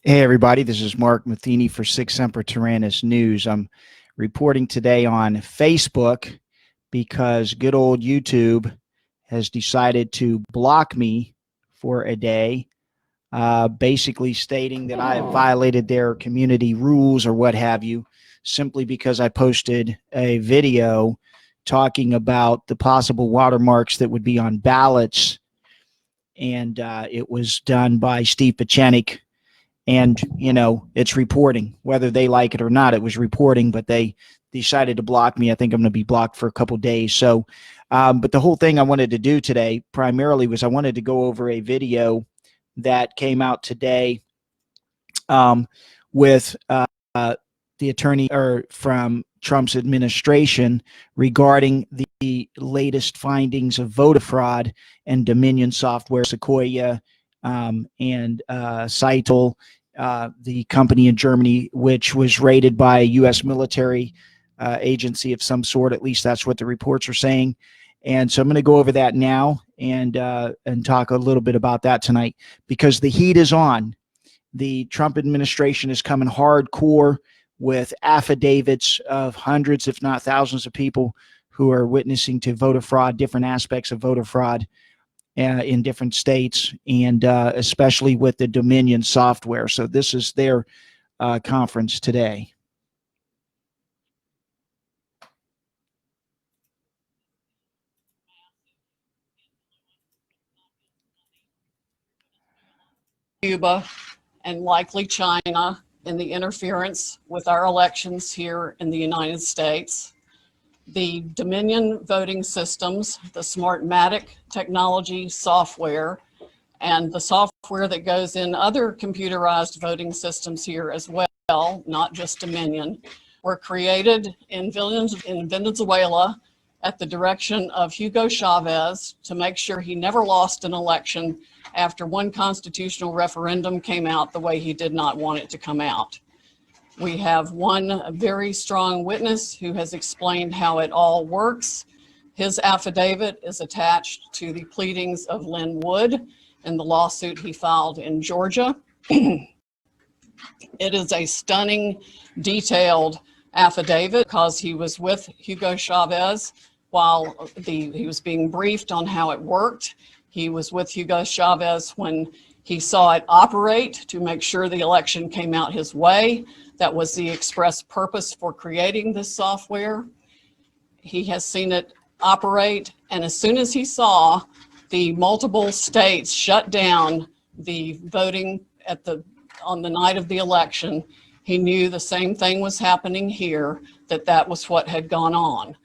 Hey everybody, this is Mark Matheny for Sic Semper Tyrannis News. I'm reporting today on Facebook because good old YouTube has decided to block me for a day, basically stating that I have violated their community rules or what have you, simply because I posted a video talking about the possible watermarks that would be on ballots, and it was done by Steve Pieczenik, and it's reporting whether they like it or not. It was reporting, but they decided to block me. I think I'm going to be blocked for a couple of days. So but the whole thing I wanted to do today primarily was I wanted to go over a video that came out today, with the attorney or from Trump's administration regarding the latest findings of voter fraud and Dominion Software, Sequoia, and Seitel, the company in Germany, which was raided by a U.S. military agency of some sort. At least that's what the reports are saying. And so I'm going to go over that now and talk a little bit about that tonight, because the heat is on. The Trump administration is coming hardcore with affidavits of hundreds, if not thousands, of people who are witnessing to voter fraud, different aspects of voter fraud in different states, and especially with the Dominion software. So this is their conference today. Cuba, and likely China in the interference with our elections here in the United States. The Dominion voting systems, the Smartmatic technology software, and the software that goes in other computerized voting systems here as well, not just Dominion, were created in Venezuela at the direction of Hugo Chavez to make sure he never lost an election after one constitutional referendum came out the way he did not want it to come out. We have one very strong witness who has explained how it all works. His affidavit is attached to the pleadings of Lin Wood in the lawsuit he filed in Georgia. It is a stunning, detailed affidavit because he was with Hugo Chavez while he was being briefed on how it worked. He was with Hugo Chavez when he saw it operate to make sure the election came out his way. That was the express purpose for creating this software. He has seen it operate, and as soon as he saw the multiple states shut down the voting on the night of the election, he knew the same thing was happening here, that was what had gone on.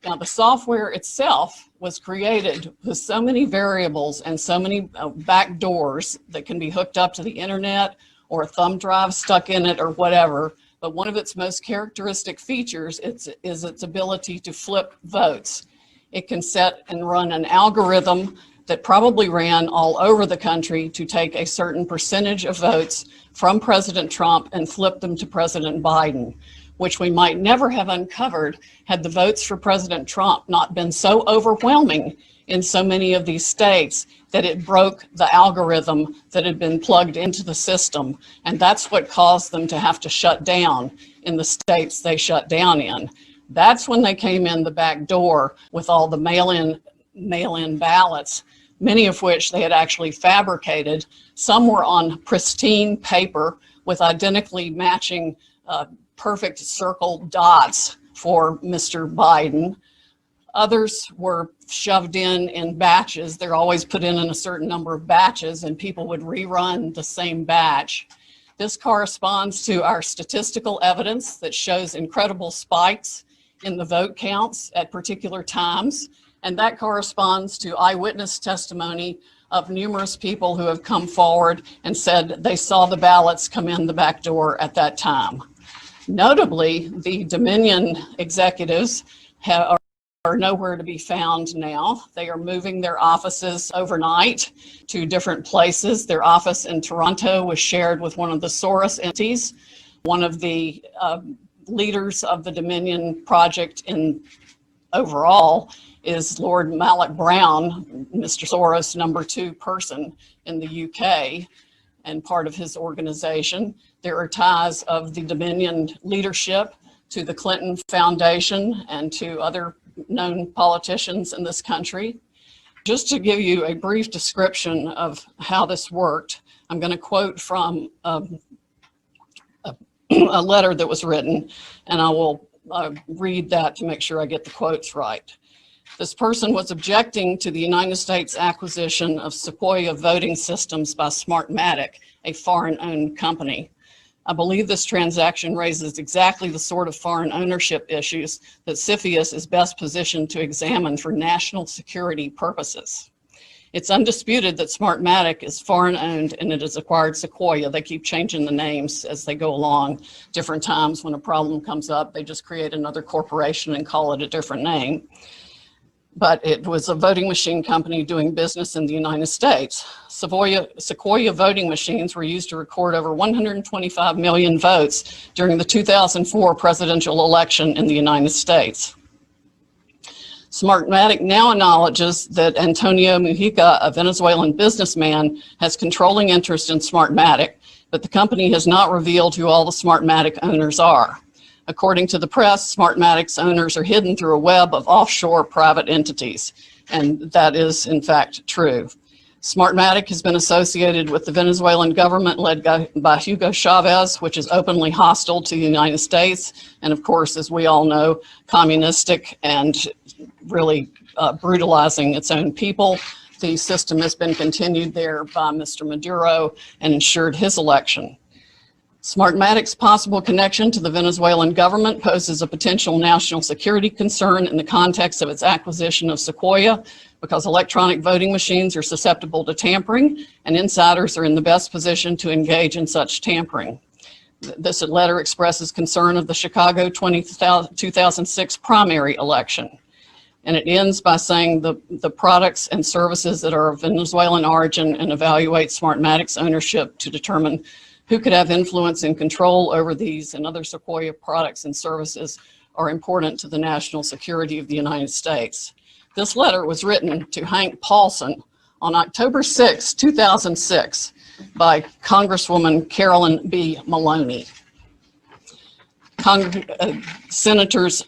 Now, the software itself was created with so many variables and so many back doors that can be hooked up to the internet or a thumb drive stuck in it or whatever. But one of its most characteristic features is its ability to flip votes. It can set and run an algorithm that probably ran all over the country to take a certain percentage of votes from President Trump and flip them to President Biden, which we might never have uncovered had the votes for President Trump not been so overwhelming in so many of these states that it broke the algorithm that had been plugged into the system. And that's what caused them to have to shut down in the states they shut down in. That's when they came in the back door with all the mail-in ballots, many of which they had actually fabricated. Some were on pristine paper with identically matching perfect circle dots for Mr. Biden. Others were shoved in batches. They're always put in a certain number of batches, and people would rerun the same batch. This corresponds to our statistical evidence that shows incredible spikes in the vote counts at particular times, and that corresponds to eyewitness testimony of numerous people who have come forward and said they saw the ballots come in the back door at that time. Notably, the Dominion executives are nowhere to be found now. They are moving their offices overnight to different places. Their office in Toronto was shared with one of the Soros entities. One of the leaders of the Dominion project overall is Lord Malloch Brown, Mr. Soros' #2 person in the UK. and part of his organization. There are ties of the Dominion leadership to the Clinton Foundation and to other known politicians in this country. Just to give you a brief description of how this worked, I'm going to quote from a letter that was written, and I will read that to make sure I get the quotes right. This person was objecting to the United States acquisition of Sequoia voting systems by Smartmatic, a foreign-owned company. I believe this transaction raises exactly the sort of foreign ownership issues that CFIUS is best positioned to examine for national security purposes. It's undisputed that Smartmatic is foreign-owned and it has acquired Sequoia. They keep changing the names as they go along. Different times when a problem comes up, they just create another corporation and call it a different name. But it was a voting machine company doing business in the United States. Sequoia voting machines were used to record over 125 million votes during the 2004 presidential election in the United States. Smartmatic now acknowledges that Antonio Mujica, a Venezuelan businessman, has controlling interest in Smartmatic, but the company has not revealed who all the Smartmatic owners are. According to the press, Smartmatic's owners are hidden through a web of offshore private entities, and that is in fact true. Smartmatic has been associated with the Venezuelan government led by Hugo Chavez, which is openly hostile to the United States, and of course, as we all know, communistic and really brutalizing its own people. The system has been continued there by Mr. Maduro and ensured his election. Smartmatic's possible connection to the Venezuelan government poses a potential national security concern in the context of its acquisition of Sequoia, because electronic voting machines are susceptible to tampering, and insiders are in the best position to engage in such tampering. This letter expresses concern of the Chicago 2006 primary election. And it ends by saying the products and services that are of Venezuelan origin, and evaluate Smartmatic's ownership to determine who could have influence and control over these and other Sequoia products and services are important to the national security of the United States. This letter was written to Hank Paulson on October 6, 2006 by Congresswoman Carolyn B. Maloney. Senators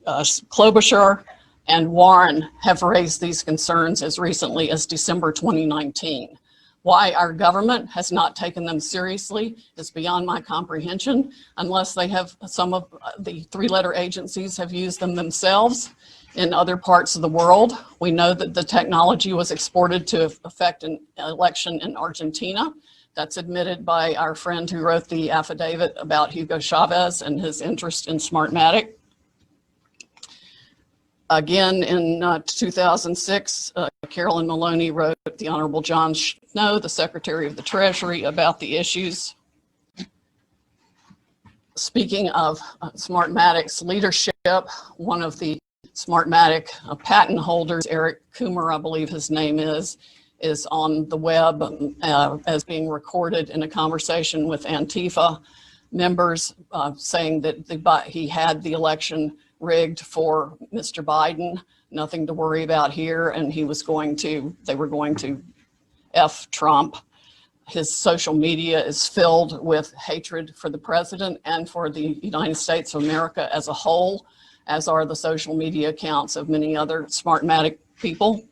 Klobuchar and Warren have raised these concerns as recently as December 2019. Why our government has not taken them seriously is beyond my comprehension, unless they have, some of the three-letter agencies have used them themselves in other parts of the world. We know that the technology was exported to affect an election in Argentina. That's admitted by our friend who wrote the affidavit about Hugo Chavez and his interest in Smartmatic. Again, in 2006, Carolyn Maloney wrote the Honorable John Snow, the Secretary of the Treasury, about the issues. Speaking of Smartmatic's leadership, one of the Smartmatic patent holders, Eric Coomer, I believe his name is on the web as being recorded in a conversation with Antifa members saying that he had the election rigged for Mr. Biden, nothing to worry about here, and they were going to F Trump. His social media is filled with hatred for the president and for the United States of America as a whole, as are the social media accounts of many other Smartmatic people.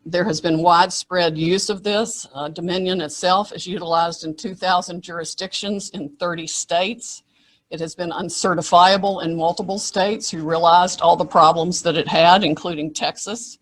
There has been widespread use of this. Dominion itself is utilized in 2,000 jurisdictions in 30 states. It has been uncertifiable in multiple states who realized all the problems that it had, including Texas.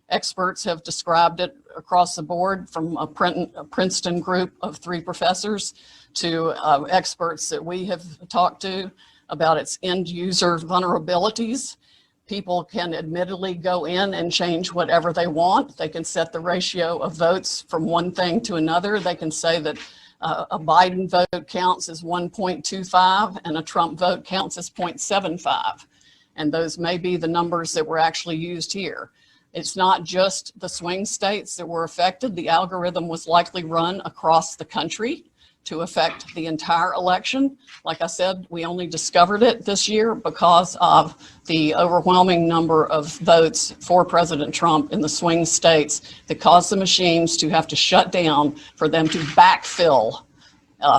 Experts have described it across the board, from a Princeton group of 3 professors to experts that we have talked to about its end user vulnerabilities. People can admittedly go in and change whatever they want. They can set the ratio of votes from one thing to another. They can say that a Biden vote counts as 1.25 and a Trump vote counts as 0.75. And those may be the numbers that were actually used here. It's not just the swing states that were affected. The algorithm was likely run across the country. to affect the entire election. Like I said, we only discovered it this year because of the overwhelming number of votes for President Trump in the swing states that caused the machines to have to shut down for them to backfill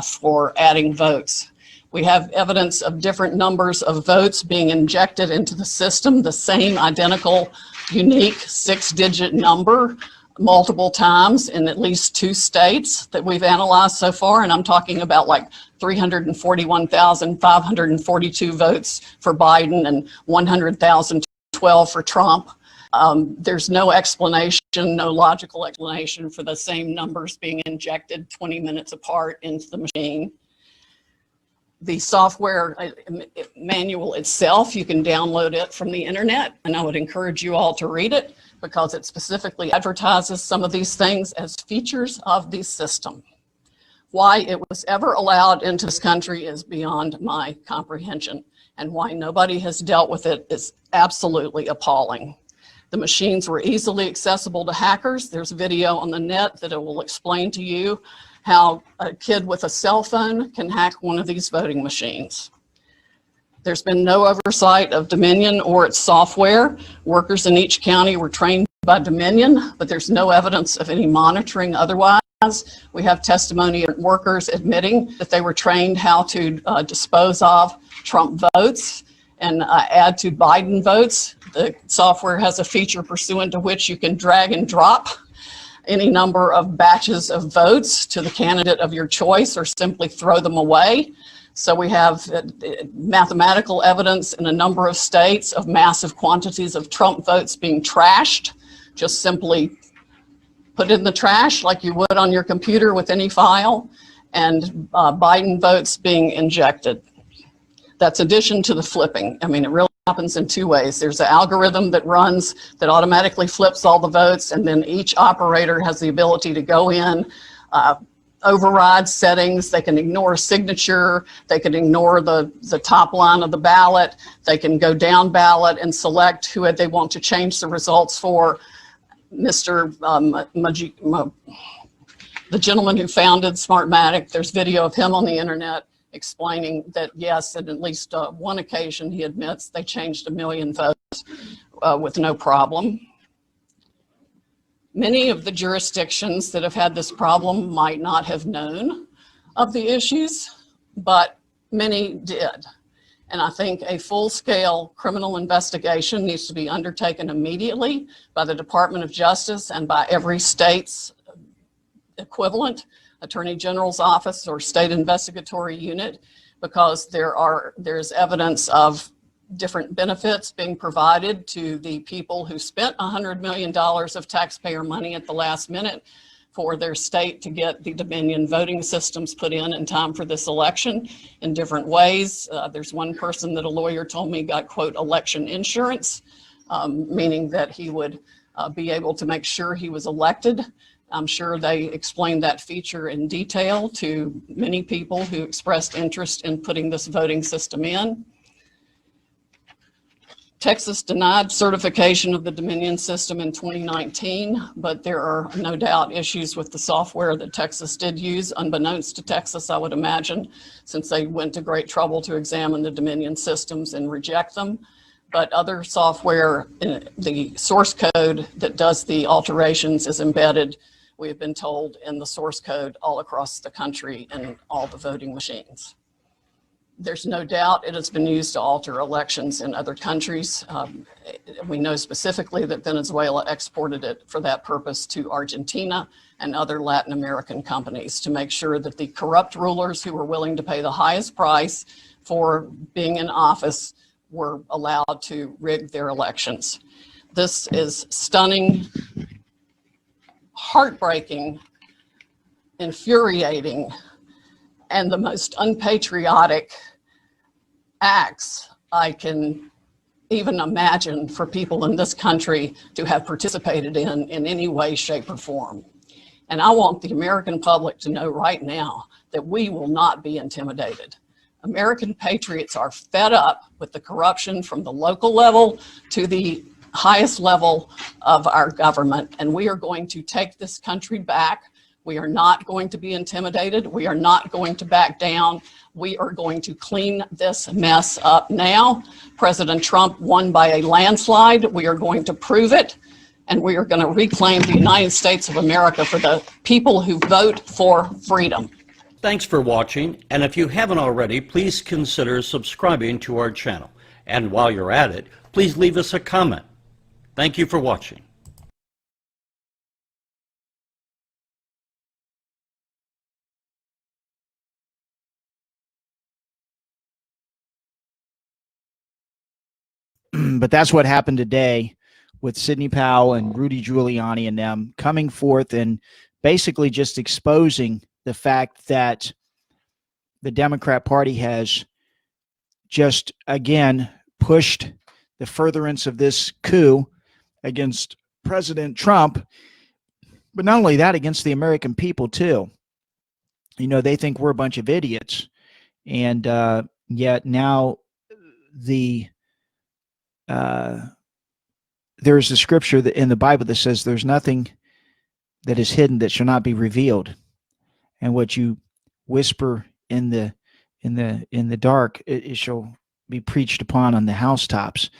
for adding votes. We have evidence of different numbers of votes being injected into the system, the same identical, unique 6-digit number multiple times in at least 2 states that we've analyzed so far. And I'm talking about like 341,542 votes for Biden and 100,012 for Trump. There's no explanation, no logical explanation for the same numbers being injected 20 minutes apart into the machine. The software manual itself, you can download it from the internet, and I would encourage you all to read it because it specifically advertises some of these things as features of the system. Why it was ever allowed into this country is beyond my comprehension, and why nobody has dealt with it is absolutely appalling. The machines were easily accessible to hackers. There's video on the net that it will explain to you how a kid with a cell phone can hack one of these voting machines. There's been no oversight of Dominion or its software. Workers in each county were trained by Dominion, but there's no evidence of any monitoring otherwise. We have testimony of workers admitting that they were trained how to dispose of Trump votes and add to Biden votes. The software has a feature pursuant to which you can drag and drop any number of batches of votes to the candidate of your choice or simply throw them away. So we have mathematical evidence in a number of states of massive quantities of Trump votes being trashed, just simply put in the trash like you would on your computer with any file, and Biden votes being injected. That's addition to the flipping. I mean, it really happens in 2 ways. There's an algorithm that runs that automatically flips all the votes, and then each operator has the ability to go in, override settings. They can ignore a signature. They can ignore the top line of the ballot. They can go down ballot and select who they want to change the results for. Mr. The gentleman who founded Smartmatic, there's video of him on the internet explaining that, yes, at least one occasion, he admits they changed 1 million votes with no problem. Many of the jurisdictions that have had this problem might not have known of the issues, but many did. And I think a full-scale criminal investigation needs to be undertaken immediately by the Department of Justice and by every state's equivalent Attorney General's office or state investigatory unit, because there's evidence of different benefits being provided to the people who spent $100 million of taxpayer money at the last minute for their state to get the Dominion voting systems put in time for this election in different ways. There's one person that a lawyer told me got, quote, election insurance, meaning that he would be able to make sure he was elected. I'm sure they explained that feature in detail to many people who expressed interest in putting this voting system in. Texas denied certification of the Dominion system in 2019, but there are no doubt issues with the software that Texas did use, unbeknownst to Texas, I would imagine, since they went to great trouble to examine the Dominion systems and reject them. But other software, the source code that does the alterations is embedded, we have been told, in the source code all across the country and all the voting machines. There's no doubt it has been used to alter elections in other countries. We know specifically that Venezuela exported it for that purpose to Argentina and other Latin American companies to make sure that the corrupt rulers who were willing to pay the highest price for being in office were allowed to rig their elections. This is stunning, heartbreaking, infuriating, and the most unpatriotic acts I can even imagine for people in this country to have participated in any way, shape, or form. And I want the American public to know right now that we will not be intimidated. American patriots are fed up with the corruption from the local level to the highest level of our government, and we are going to take this country back. We are not going to be intimidated. We are not going to back down. We are going to clean this mess up now. President Trump won by a landslide. We are going to prove it, and we are going to reclaim the United States of America for the people who vote for freedom. Thanks for watching, and if you haven't already, please consider subscribing to our channel. And while you're at it, please leave us a comment. Thank you for watching. But that's what happened today with Sidney Powell and Rudy Giuliani and them coming forth and basically just exposing the fact that the Democrat Party has just, again, pushed the furtherance of this coup against President Trump, but not only that, against the American people, too. You know, they think we're a bunch of idiots, and yet now there's a scripture that in the Bible that says there's nothing that is hidden that shall not be revealed, and what you whisper in the dark, it shall be preached upon on the housetops,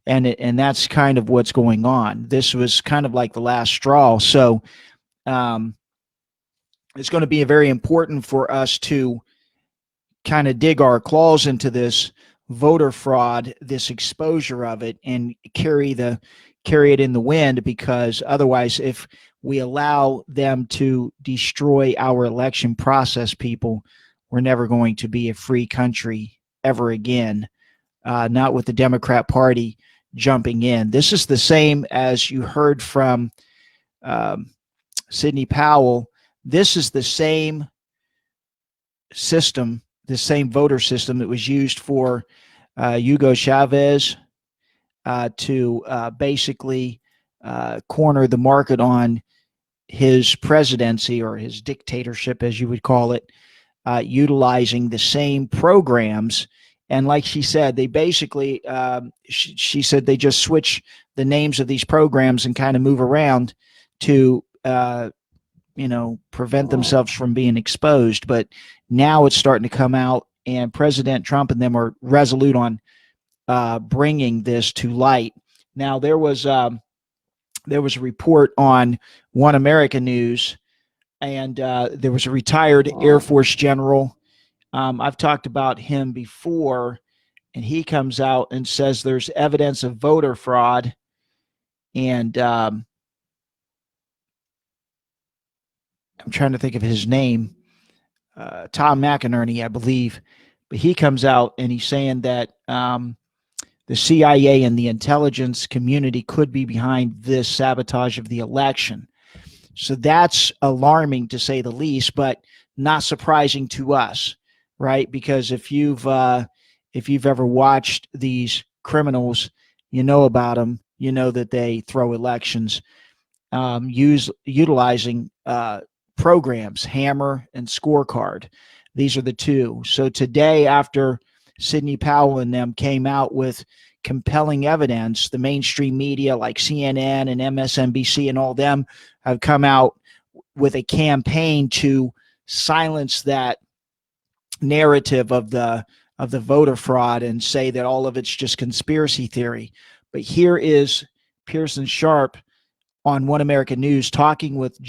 and that's kind of what's going on. This was kind of like the last straw. So it's going to be very important for us to kind of dig our claws into this voter fraud, this exposure of it, and carry it in the wind, because otherwise, if we allow them to destroy our election process, people, we're never going to be a free country ever again, not with the Democrat Party jumping in. This is the same as you heard from Sidney Powell. This is the same system, the same voter system that was used for Hugo Chavez to basically corner the market on his presidency, or his dictatorship, as you would call it, utilizing the same programs. And like she said, they basically, she said they just switch the names of these programs and kind of move around to, prevent themselves from being exposed. But now it's starting to come out, and President Trump and them are resolute on bringing this to light. Now, there was a report on One America News, and there was a retired Air Force general. I've talked about him before, and he comes out and says there's evidence of voter fraud, and I'm trying to think of his name, Tom McInerney, I believe, but he comes out and he's saying that the CIA and the intelligence community could be behind this sabotage of the election. So that's alarming, to say the least, but not surprising to us, right? Because if you've ever watched these criminals, you know about them. You know that they throw elections utilizing programs, Hammer and Scorecard. These are the two. So today, after Sidney Powell and them came out with compelling evidence, the mainstream media like CNN and MSNBC and all them have come out with a campaign to silence that narrative of the voter fraud and say that all of it's just conspiracy theory. But here is Pearson Sharp on One American News talking with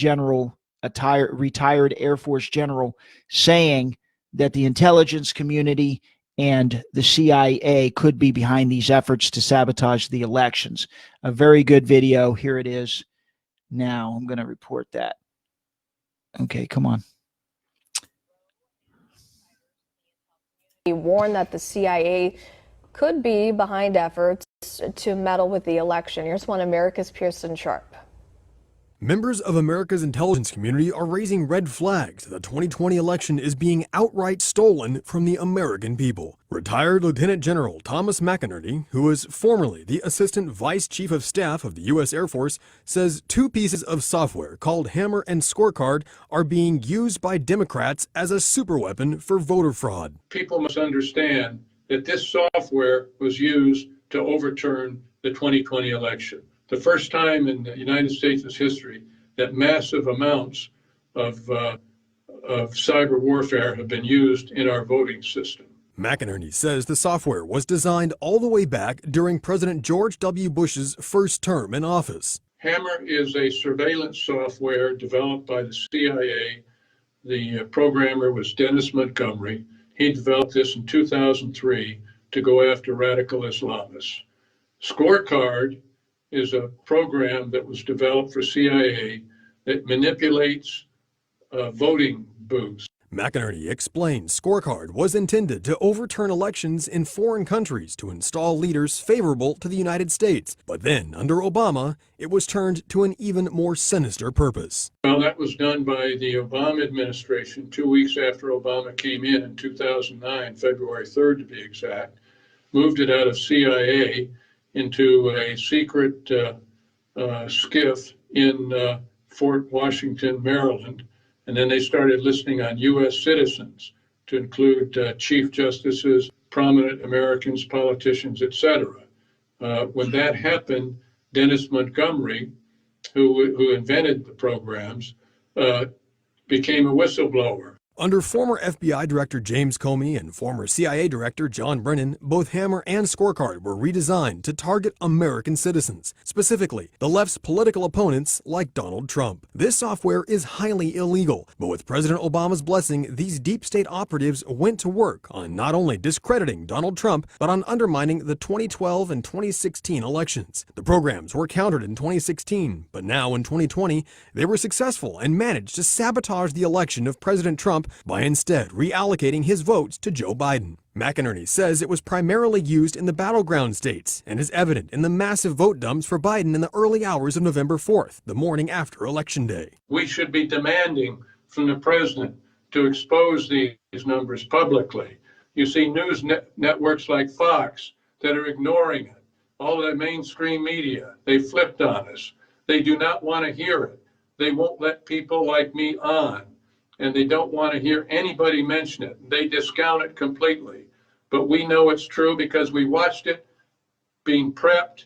retired Air Force general, saying that the intelligence community and the CIA could be behind these efforts to sabotage the elections. A very good video. Here it is. Now I'm going to report that. Okay, come on. He warned that the CIA could be behind efforts to meddle with the election. Here's One America's Pearson Sharp. Members of America's intelligence community are raising red flags that the 2020 election is being outright stolen from the American people. Retired Lieutenant General Thomas McInerney, who was formerly the Assistant Vice Chief of Staff of the U.S. Air Force, says two pieces of software called Hammer and Scorecard are being used by Democrats as a superweapon for voter fraud. People must understand that this software was used to overturn the 2020 election. The first time in the United States' history that massive amounts of cyber warfare have been used in our voting system. McInerney says the software was designed all the way back during President George W. Bush's first term in office. Hammer is a surveillance software developed by the CIA. The programmer was Dennis Montgomery. He developed this in 2003 to go after radical Islamists. Scorecard is a program that was developed for CIA that manipulates voting booths. McInerney explains Scorecard was intended to overturn elections in foreign countries to install leaders favorable to the United States. But then, under Obama, it was turned to an even more sinister purpose. Well, that was done by the Obama administration 2 weeks after Obama came in 2009, February 3rd to be exact, moved it out of CIA into a secret SCIF in Fort Washington, Maryland. And then they started listing on U.S. citizens to include chief justices, prominent Americans, politicians, etc. When that happened, Dennis Montgomery, who invented the programs, became a whistleblower. Under former FBI Director James Comey and former CIA Director John Brennan, both Hammer and Scorecard were redesigned to target American citizens, specifically the left's political opponents like Donald Trump. This software is highly illegal, but with President Obama's blessing, these deep state operatives went to work on not only discrediting Donald Trump, but on undermining the 2012 and 2016 elections. The programs were countered in 2016, but now in 2020, they were successful and managed to sabotage the election of President Trump by instead reallocating his votes to Joe Biden. McInerney says it was primarily used in the battleground states and is evident in the massive vote dumps for Biden in the early hours of November 4th, the morning after Election Day. We should be demanding from the president to expose these numbers publicly. You see news networks like Fox that are ignoring it. All of the mainstream media, they flipped on us. They do not want to hear it. They won't let people like me on. And they don't want to hear anybody mention it. They discount it completely. But we know it's true because we watched it being prepped.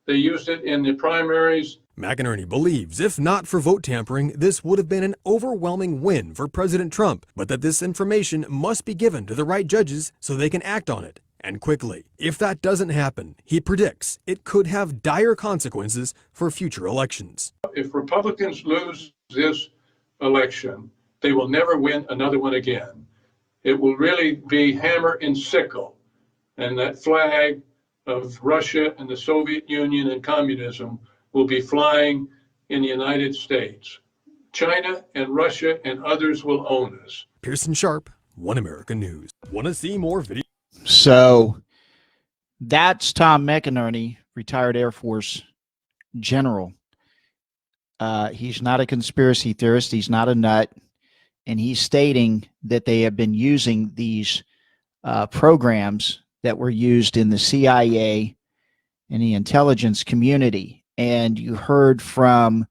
They used it in the primaries. McInerney believes if not for vote tampering, this would have been an overwhelming win for President Trump, but that this information must be given to the right judges so they can act on it, and quickly. If that doesn't happen, he predicts it could have dire consequences for future elections. If Republicans lose this election, they will never win another one again. It will really be hammer and sickle. And that flag of Russia and the Soviet Union and communism will be flying in the United States. China and Russia and others will own us. Pearson Sharp, One American News. Want to see more videos? So that's Tom McInerney, retired Air Force general. He's not a conspiracy theorist. He's not a nut. And he's stating that they have been using these programs that were used in the CIA and the intelligence community. And you heard from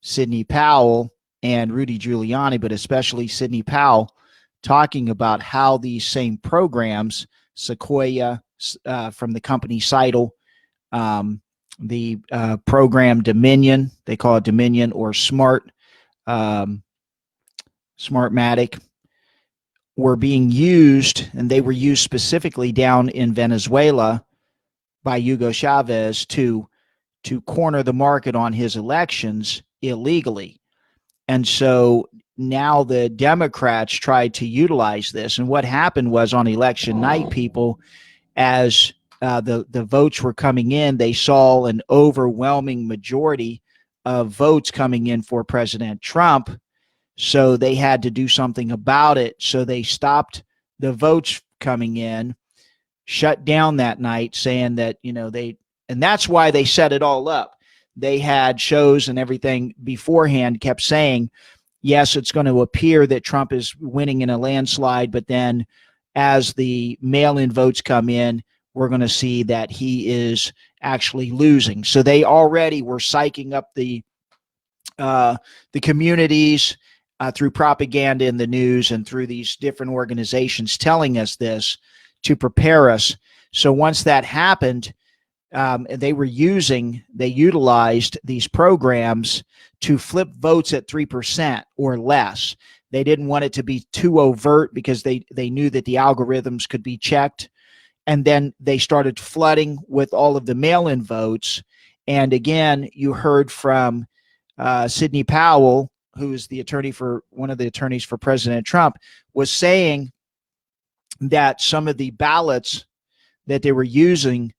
Sidney Powell and Rudy Giuliani, but especially Sidney Powell, talking about how these same programs, Sequoia from the company Seidel, the program Dominion, they call it Dominion, or Smartmatic, were being used, and they were used specifically down in Venezuela by Hugo Chavez to corner the market on his elections illegally. And so now the Democrats tried to utilize this. And what happened was on election night, people, as the votes were coming in, they saw an overwhelming majority of votes coming in for President Trump. So they had to do something about it. So they stopped the votes coming in, shut down that night, saying that, and that's why they set it all up. They had shows and everything beforehand, kept saying, yes, it's going to appear that Trump is winning in a landslide, but then as the mail-in votes come in, we're going to see that he is actually losing. So they already were psyching up the communities through propaganda in the news and through these different organizations telling us this to prepare us. So once that happened, they utilized these programs to flip votes at 3% or less. They didn't want it to be too overt because they knew that the algorithms could be checked. And then they started flooding with all of the mail-in votes. And again, you heard from Sidney Powell, who is one of the attorneys for President Trump, was saying that some of the ballots that they were using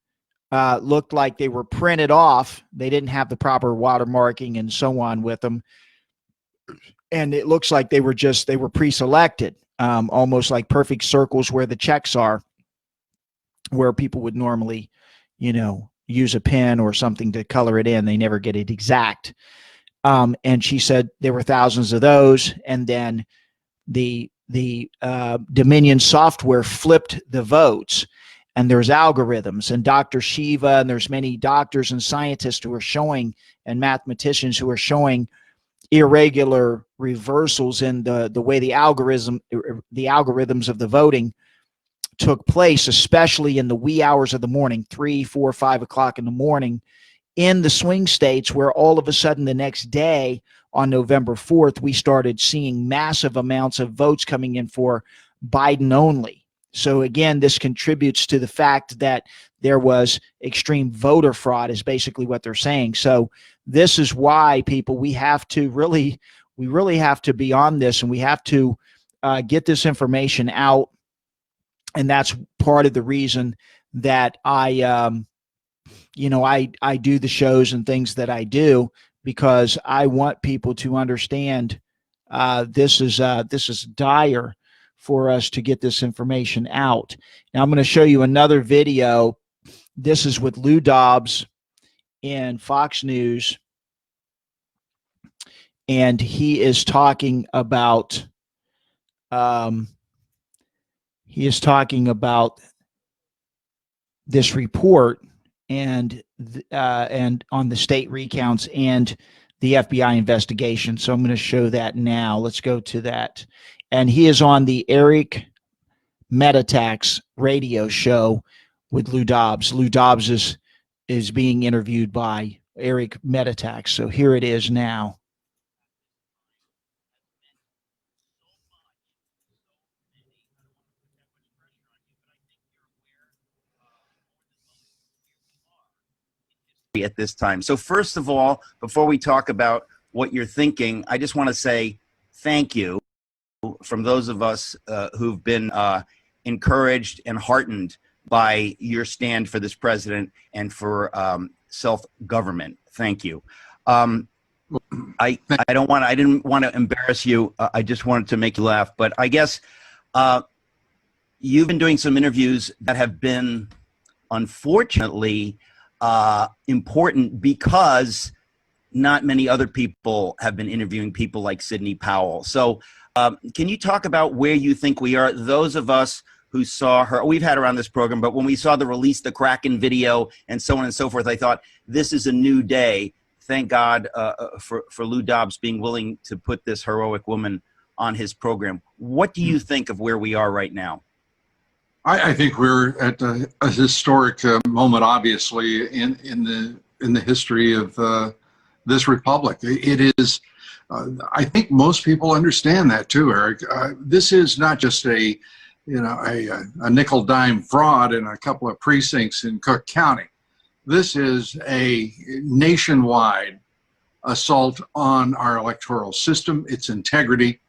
looked like they were printed off. They didn't have the proper watermarking and so on with them. And it looks like they were pre-selected, almost like perfect circles where the checks are, where people would normally, use a pen or something to color it in. They never get it exact. And she said there were thousands of those. And then the Dominion software flipped the votes, and there's algorithms, and Dr. Shiva, and there's many doctors and scientists who are showing, and mathematicians who are showing irregular reversals in the way the algorithms of the voting took place, especially in the wee hours of the morning, 3, 4, 5 o'clock in the morning, in the swing states, where all of a sudden the next day on November 4th, we started seeing massive amounts of votes coming in for Biden only. So again, this contributes to the fact that there was extreme voter fraud, is basically what they're saying. So this is why, people, we really have to be on this, and we have to get this information out. And that's part of the reason that I do the shows and things that I do, because I want people to understand this is dire for us to get this information out. Now I'm going to show you another video. This is with Lou Dobbs in Fox News, and he is talking about this report and on the state recounts and the FBI investigation. So I'm going to show that now. Let's go to that. And he is on the Eric Metaxas radio show with Lou Dobbs. Lou Dobbs is being interviewed by Eric Metaxas. So here it is now. At this time. So first of all, before we talk about what you're thinking, I just want to say thank you from those of us who've been encouraged and heartened by your stand for this president and for self-government. Thank you. I didn't want to embarrass you. I just wanted to make you laugh, but I guess you've been doing some interviews that have been, unfortunately, important, because not many other people have been interviewing people like Sidney Powell. So can you talk about where you think we are? Those of us who saw her, we've had her on this program, but when we saw the Release the Kraken video and so on and so forth, I thought, this is a new day. Thank God for Lou Dobbs being willing to put this heroic woman on his program. What do you think of where we are right now? I think we're at a historic moment, obviously, in the history of this republic. It is. I think most people understand that too, Eric. This is not just a nickel dime fraud in a couple of precincts in Cook County. This is a nationwide assault on our electoral system, its integrity,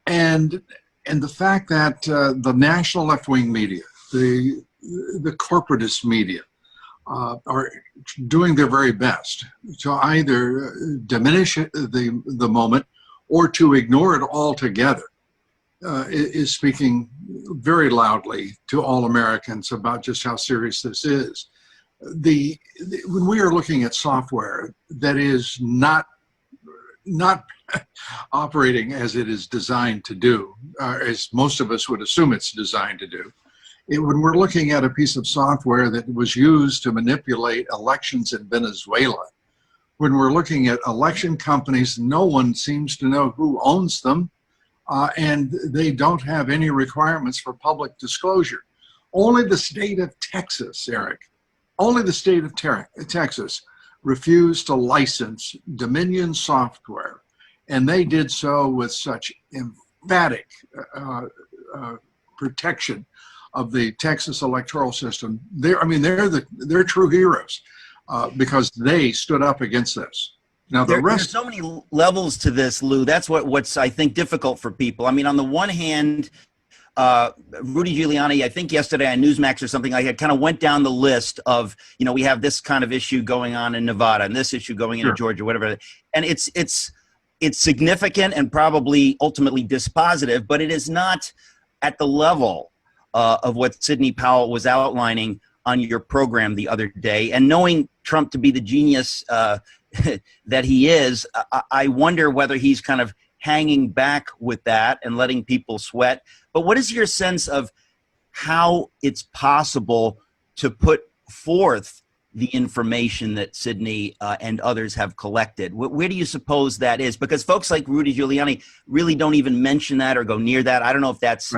and the fact that the national left-wing media, the corporatist media, are doing their very best to either diminish the moment or to ignore it altogether, is speaking very loudly to all Americans about just how serious this is. When we are looking at software that is not operating as it is designed to do, as most of us would assume it's designed to do, when we're looking at a piece of software that was used to manipulate elections in Venezuela, when we're looking at election companies, no one seems to know who owns them, and they don't have any requirements for public disclosure. Only the state of Texas, Eric, only the state of Texas refused to license Dominion software, and they did so with such emphatic protection of the Texas electoral system. They're true heroes because they stood up against this. Now There's so many levels to this, Lou. That's what's I think difficult for people. I mean, on the one hand, Rudy Giuliani, I think yesterday on Newsmax or something, I had kind of went down the list of, we have this kind of issue going on in Nevada and this issue going into Georgia, whatever. And it's significant and probably ultimately dispositive, but it is not at the level of what Sidney Powell was outlining on your program the other day. And knowing Trump to be the genius that he is, I wonder whether he's kind of hanging back with that and letting people sweat. But what is your sense of how it's possible to put forth the information that Sidney and others have collected? Where do you suppose that is? Because folks like Rudy Giuliani really don't even mention that or go near that. I don't know if that's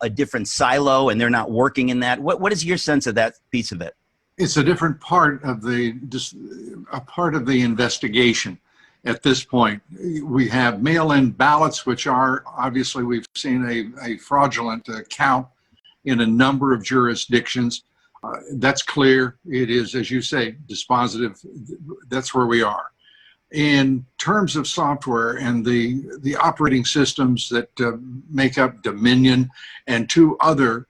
a different silo and they're not working in that. What is your sense of that piece of it? It's a different part of the investigation. At this point, we have mail-in ballots, which are obviously we've seen a fraudulent count in a number of jurisdictions. That's clear. It is, as you say, dispositive. That's where we are. In terms of software and the operating systems that make up Dominion and two other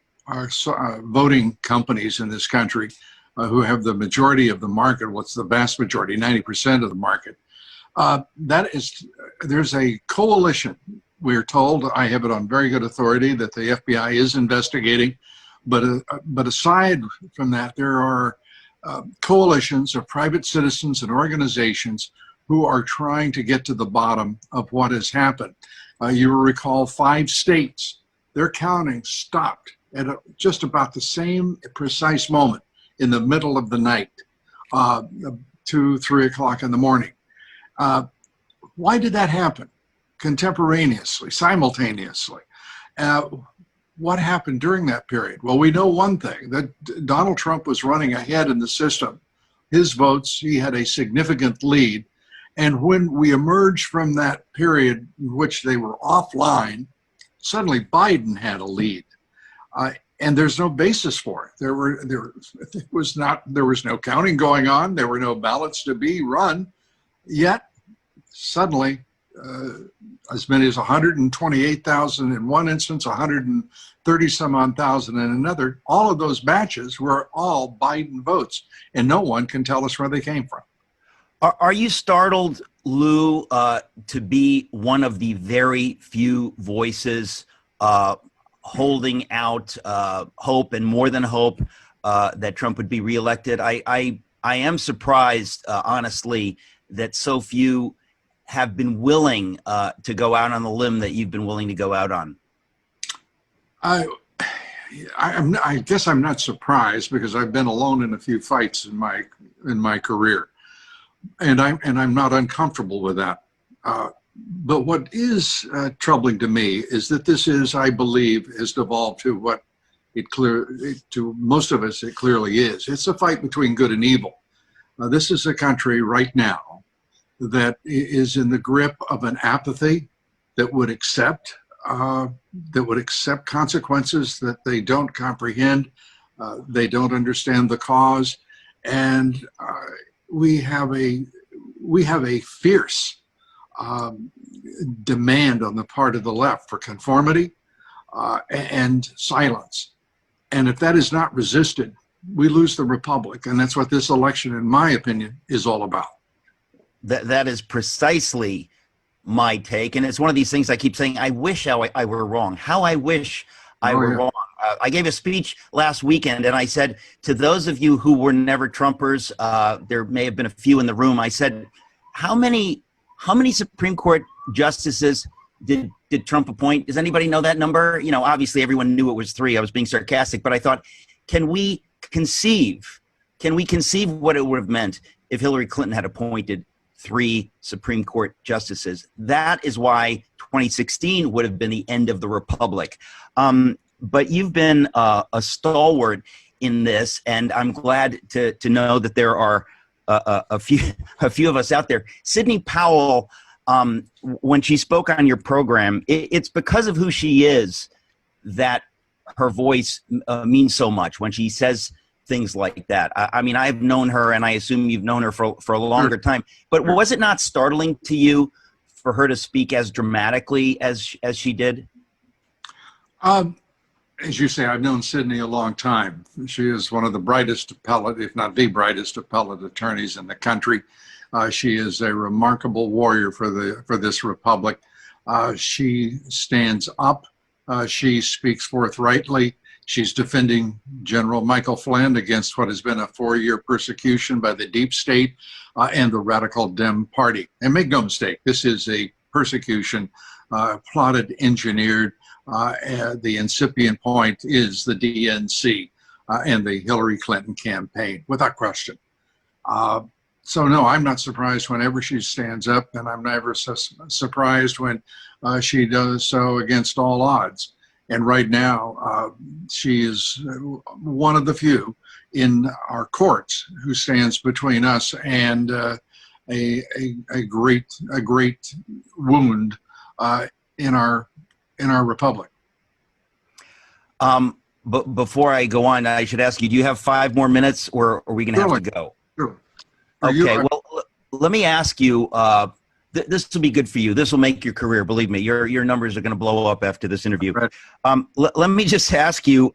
voting companies in this country who have the majority of the market, what's the vast majority, 90% of the market, there's a coalition. We're told, I have it on very good authority, that the FBI is investigating. But aside from that, there are coalitions of private citizens and organizations who are trying to get to the bottom of what has happened. You will recall 5 states, their counting stopped at just about the same precise moment in the middle of the night, 2, 3 o'clock in the morning. Why did that happen? Contemporaneously, simultaneously. What happened during that period? Well, we know one thing, that Donald Trump was running ahead in the system. His votes, he had a significant lead. And when we emerged from that period in which they were offline, suddenly Biden had a lead. And there's no basis for it. There was no counting going on. There were no ballots to be run. Yet, suddenly, as many as 128,000 in one instance, 130 some odd thousand in another, all of those batches were all Biden votes, and no one can tell us where they came from. Are you startled, Lou, to be one of the very few voices holding out hope and more than hope that Trump would be reelected? I am surprised, honestly, that so few have been willing to go out on the limb that you've been willing to go out on. I guess I'm not surprised, because I've been alone in a few fights in my career, and I'm not uncomfortable with that. But what is troubling to me is that this is, I believe, has devolved to what to most of us it clearly is. It's a fight between good and evil. This is a country right now that is in the grip of an apathy that would accept consequences that they don't comprehend. They don't understand the cause, and we have a fierce demand on the part of the left for conformity and silence. And if that is not resisted, we lose the republic, and that's what this election, in my opinion, is all about. That is precisely my take, and it's one of these things I keep saying, I wish I were wrong. How I wish I were wrong. I gave a speech last weekend, and I said, to those of you who were never Trumpers, there may have been a few in the room, I said, how many Supreme Court justices did Trump appoint? Does anybody know that number? Obviously everyone knew it was 3. I was being sarcastic, but I thought, can we conceive what it would have meant if Hillary Clinton had appointed 3 Supreme Court justices? That is why 2016 would have been the end of the republic. But you've been a stalwart in this, and I'm glad to know that there are a few of us out there. Sidney Powell, when she spoke on your program, it's because of who she is that her voice means so much when she says things like that. I mean, I've known her, and I assume you've known her for a longer time. But was it not startling to you for her to speak as dramatically as she did? As you say, I've known Sidney a long time. She is one of the brightest appellate, if not the brightest appellate attorneys in the country. She is a remarkable warrior for this republic. She stands up. She speaks forthrightly. She's defending General Michael Flynn against what has been a 4-year persecution by the deep state and the radical Dem Party. And make no mistake, this is a persecution plotted, engineered. The incipient point is the DNC and the Hillary Clinton campaign, without question. So no, I'm not surprised whenever she stands up, and I'm never surprised when she does so against all odds. And right now, she is one of the few in our courts who stands between us and a great wound in our republic. But before I go on, I should ask you: do you have 5 more minutes, or are we going to have to go? Sure. Okay. Well, let me ask you. This will be good for you. This will make your career. Believe me, your numbers are going to blow up after this interview. Right. Let me just ask you.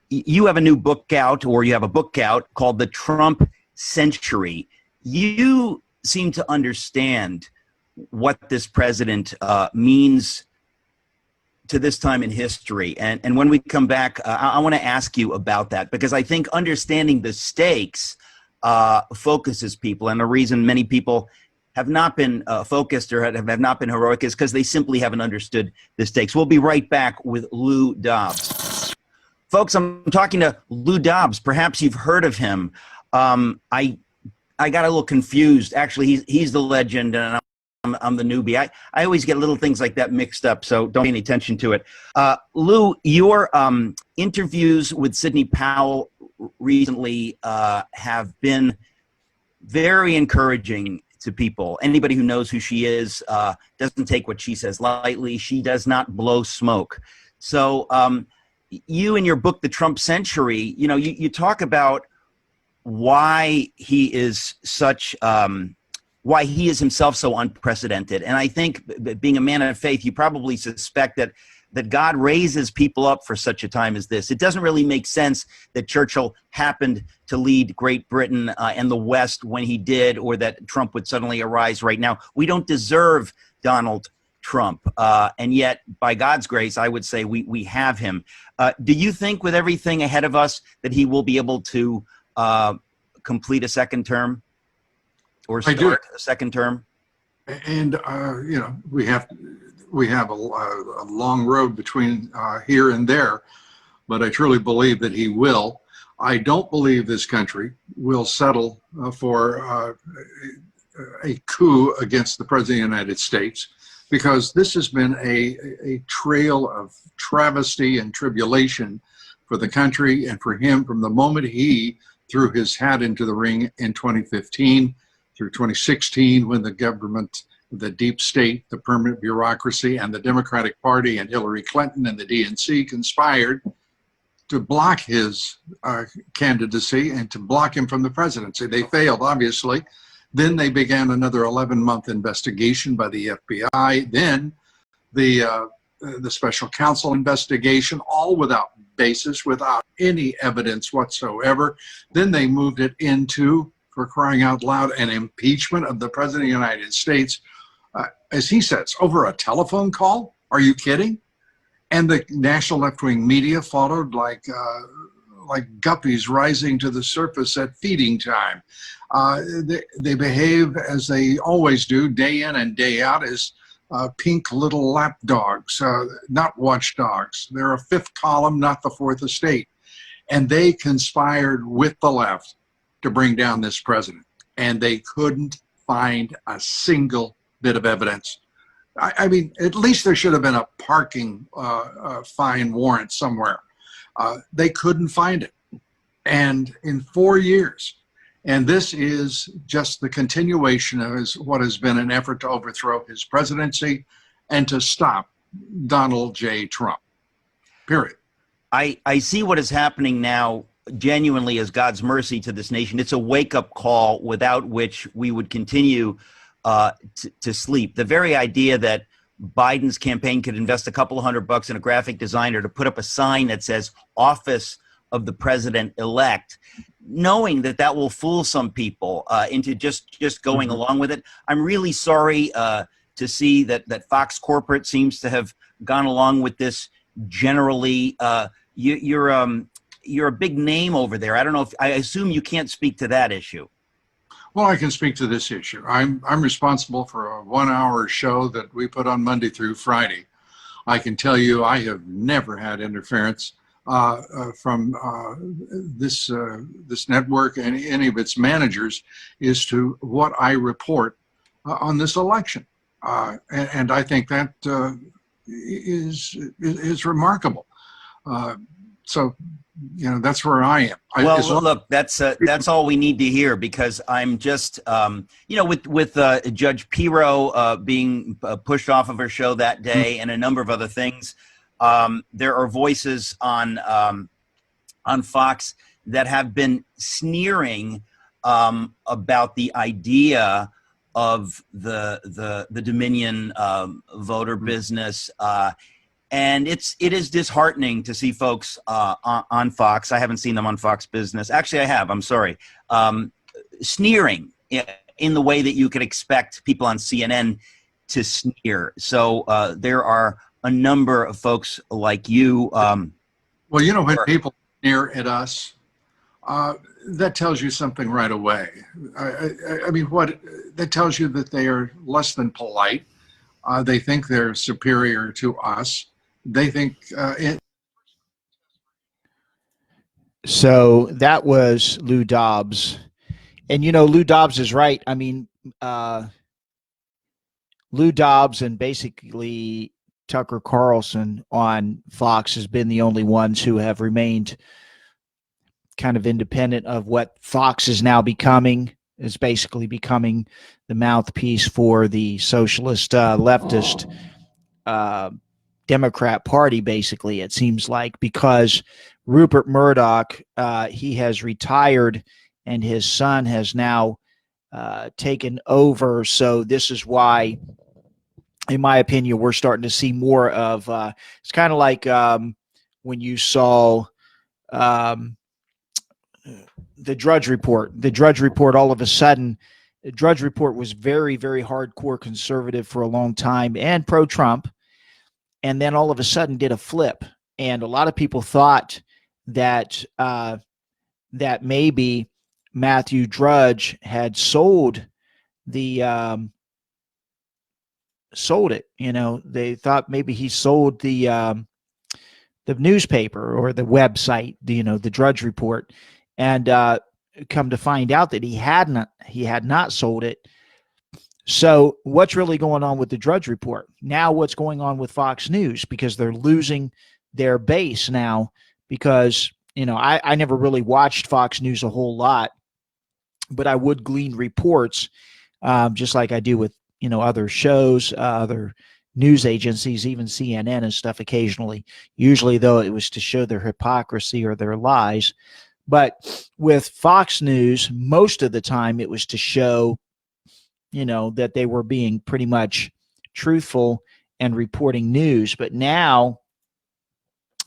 You have a new book out, or you have a book out called "The Trump Century." You seem to understand what this president means to this time in history. And when we come back, I want to ask you about that, because I think understanding the stakes focuses people. And the reason many people have not been focused or have not been heroic is because they simply haven't understood the stakes. We'll be right back with Lou Dobbs. Folks, I'm talking to Lou Dobbs. Perhaps you've heard of him. I got a little confused. Actually, he's the legend, and I'm the newbie. I always get little things like that mixed up, so don't pay any attention to it. Lou, your interviews with Sidney Powell recently have been very encouraging to people. Anybody who knows who she is doesn't take what she says lightly. She does not blow smoke. So you, in your book, The Trump Century, you talk about why he is such why he is himself so unprecedented. And I think, being a man of faith, you probably suspect that God raises people up for such a time as this. It doesn't really make sense that Churchill happened to lead Great Britain and the West when he did, or that Trump would suddenly arise right now. We don't deserve Donald Trump. And yet, by God's grace, I would say we have him. Do you think, with everything ahead of us, that he will be able to complete a second term, or start a second term? And we have a long road between here and there, but I truly believe that he will. I don't believe this country will settle for a coup against the President of the United States, because this has been a trail of travesty and tribulation for the country and for him from the moment he threw his hat into the ring in 2015 through 2016, when the government, the deep state, the permanent bureaucracy, and the Democratic Party and Hillary Clinton and the DNC conspired to block his candidacy and to block him from the presidency. They failed, obviously. Then they began another 11-month investigation by the FBI. Then the special counsel investigation, all without basis, without any evidence whatsoever. Then they moved it into, for crying out loud, an impeachment of the President of the United States. As he says, over a telephone call? Are you kidding? And the national left-wing media followed like guppies rising to the surface at feeding time. They behave as they always do, day in and day out, as pink little lapdogs, not watchdogs. They're a fifth column, not the fourth estate. And they conspired with the left to bring down this president. And they couldn't find a single bit of evidence. I mean, at least there should have been a parking fine warrant somewhere. They couldn't find it. and in 4 years. And this is just the continuation of what has been an effort to overthrow his presidency and to stop Donald J. Trump. Period. I see what is happening now genuinely as God's mercy to this nation. It's a wake-up call without which we would continue to sleep. The very idea that Biden's campaign could invest a couple of $100 in a graphic designer to put up a sign that says "Office of the President-elect," knowing that that will fool some people into just going along with it. I'm really sorry to see that Fox Corporate seems to have gone along with this generally. You're a big name over there. I don't know if I assume you can't speak to that issue. Well, I can speak to this issue. I'm responsible for a 1-hour show that we put on Monday through Friday. I can tell you I have never had interference from this network and any of its managers as to what I report on this election, and I think that is remarkable. So, you know, that's where I am. Look, that's all we need to hear, because I'm just, you know, with Judge Pirro being pushed off of her show that day and a number of other things. There are voices on Fox that have been sneering about the idea of the Dominion voter business, and it is disheartening to see folks on Fox. I haven't seen them on Fox Business. Actually, I have. I'm sorry. Sneering in the way that you could expect people on CNN to sneer. So there are a number of folks like you. Well, you know, when people sneer at us, that tells you something right away. I mean, that tells you that they are less than polite. They think they're superior to us. They think So that was Lou Dobbs. And, you know, Lou Dobbs is right. I mean, Lou Dobbs and basically Tucker Carlson on Fox has been the only ones who have remained kind of independent of what Fox is now becoming, is basically becoming the mouthpiece for the socialist leftist Democrat Party, basically, it seems like, because Rupert Murdoch, he has retired and his son has now taken over. So this is why, in my opinion, we're starting to see more of, it's kind of like when you saw the Drudge Report. The Drudge Report, all of a sudden, the Drudge Report was very, very hardcore conservative for a long time and pro-Trump, and then all of a sudden did a flip. And a lot of people thought that that maybe Matthew Drudge had sold the sold it. You know, they thought maybe he sold the newspaper or the website, you know, the Drudge Report, and come to find out that he had not sold it. So what's really going on with the Drudge Report? Now what's going on with Fox News? Because they're losing their base now, because, you know, I never really watched Fox News a whole lot, but I would glean reports, just like I do with, you know, other shows, other news agencies, even CNN and stuff occasionally. Usually, though, it was to show their hypocrisy or their lies. But with Fox News, most of the time it was to show, you know, that they were being pretty much truthful and reporting news. But now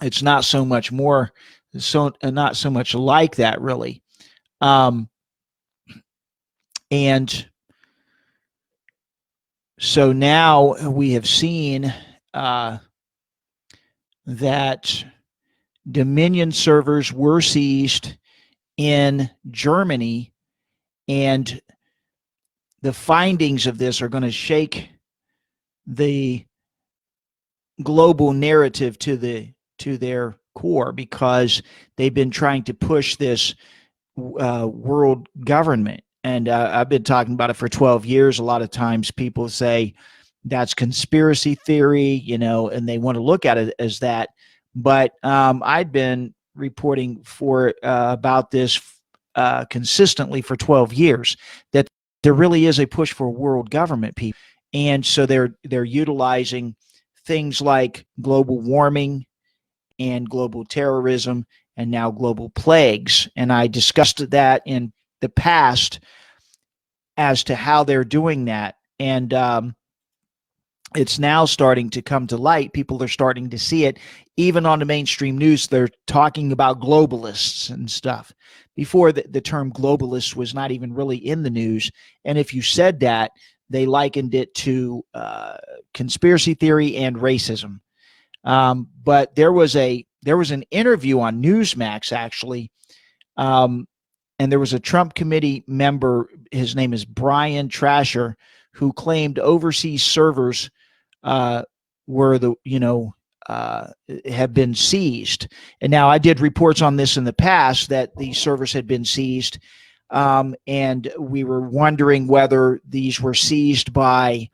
it's not so much more, not so much like that, really. And so now we have seen that Dominion servers were seized in Germany, and the findings of this are going to shake the global narrative to their core, because they've been trying to push this world government. And I've been talking about it for 12 years. A lot of times people say that's conspiracy theory, you know, and they want to look at it as that. But I'd been reporting for about this consistently for 12 years, that there really is a push for world government, people. And so they're utilizing things like global warming and global terrorism and now global plagues. And I discussed that in the past as to how they're doing that. And it's now starting to come to light. People are starting to see it. Even on the mainstream news, they're talking about globalists and stuff. Before, the term globalist was not even really in the news. And if you said that, they likened it to conspiracy theory and racism. But there was an interview on Newsmax, actually, and there was a Trump committee member, his name is Brian Trasher, who claimed overseas servers were have been seized. And now, I did reports on this in the past that these servers had been seized, and we were wondering whether these were seized by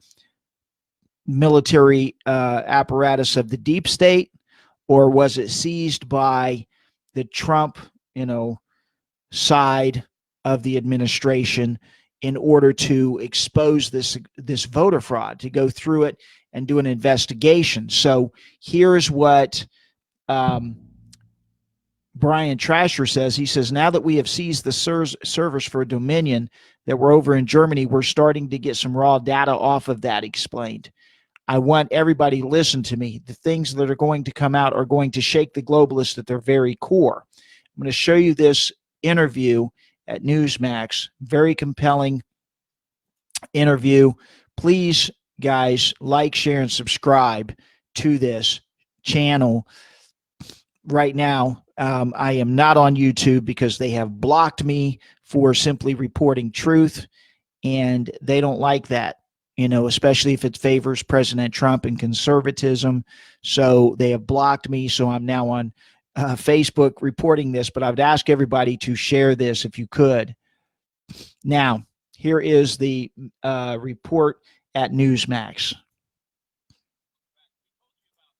military apparatus of the deep state, or was it seized by the Trump, side of the administration in order to expose this voter fraud, to go through it and do an investigation. So here's what Brian Trasher says. He says, now that we have seized the servers for Dominion that were over in Germany, we're starting to get some raw data off of that, explained. I want everybody to listen to me. The things that are going to come out are going to shake the globalists at their very core. I'm going to show you this interview at Newsmax. Very compelling interview. Please, guys, like, share, and subscribe to this channel. Right now, I am not on YouTube because they have blocked me for simply reporting truth, and they don't like that, especially if it favors President Trump and conservatism. So they have blocked me. So I'm now on Facebook reporting this, but I would ask everybody to share this if you could. Now, here is the report at Newsmax.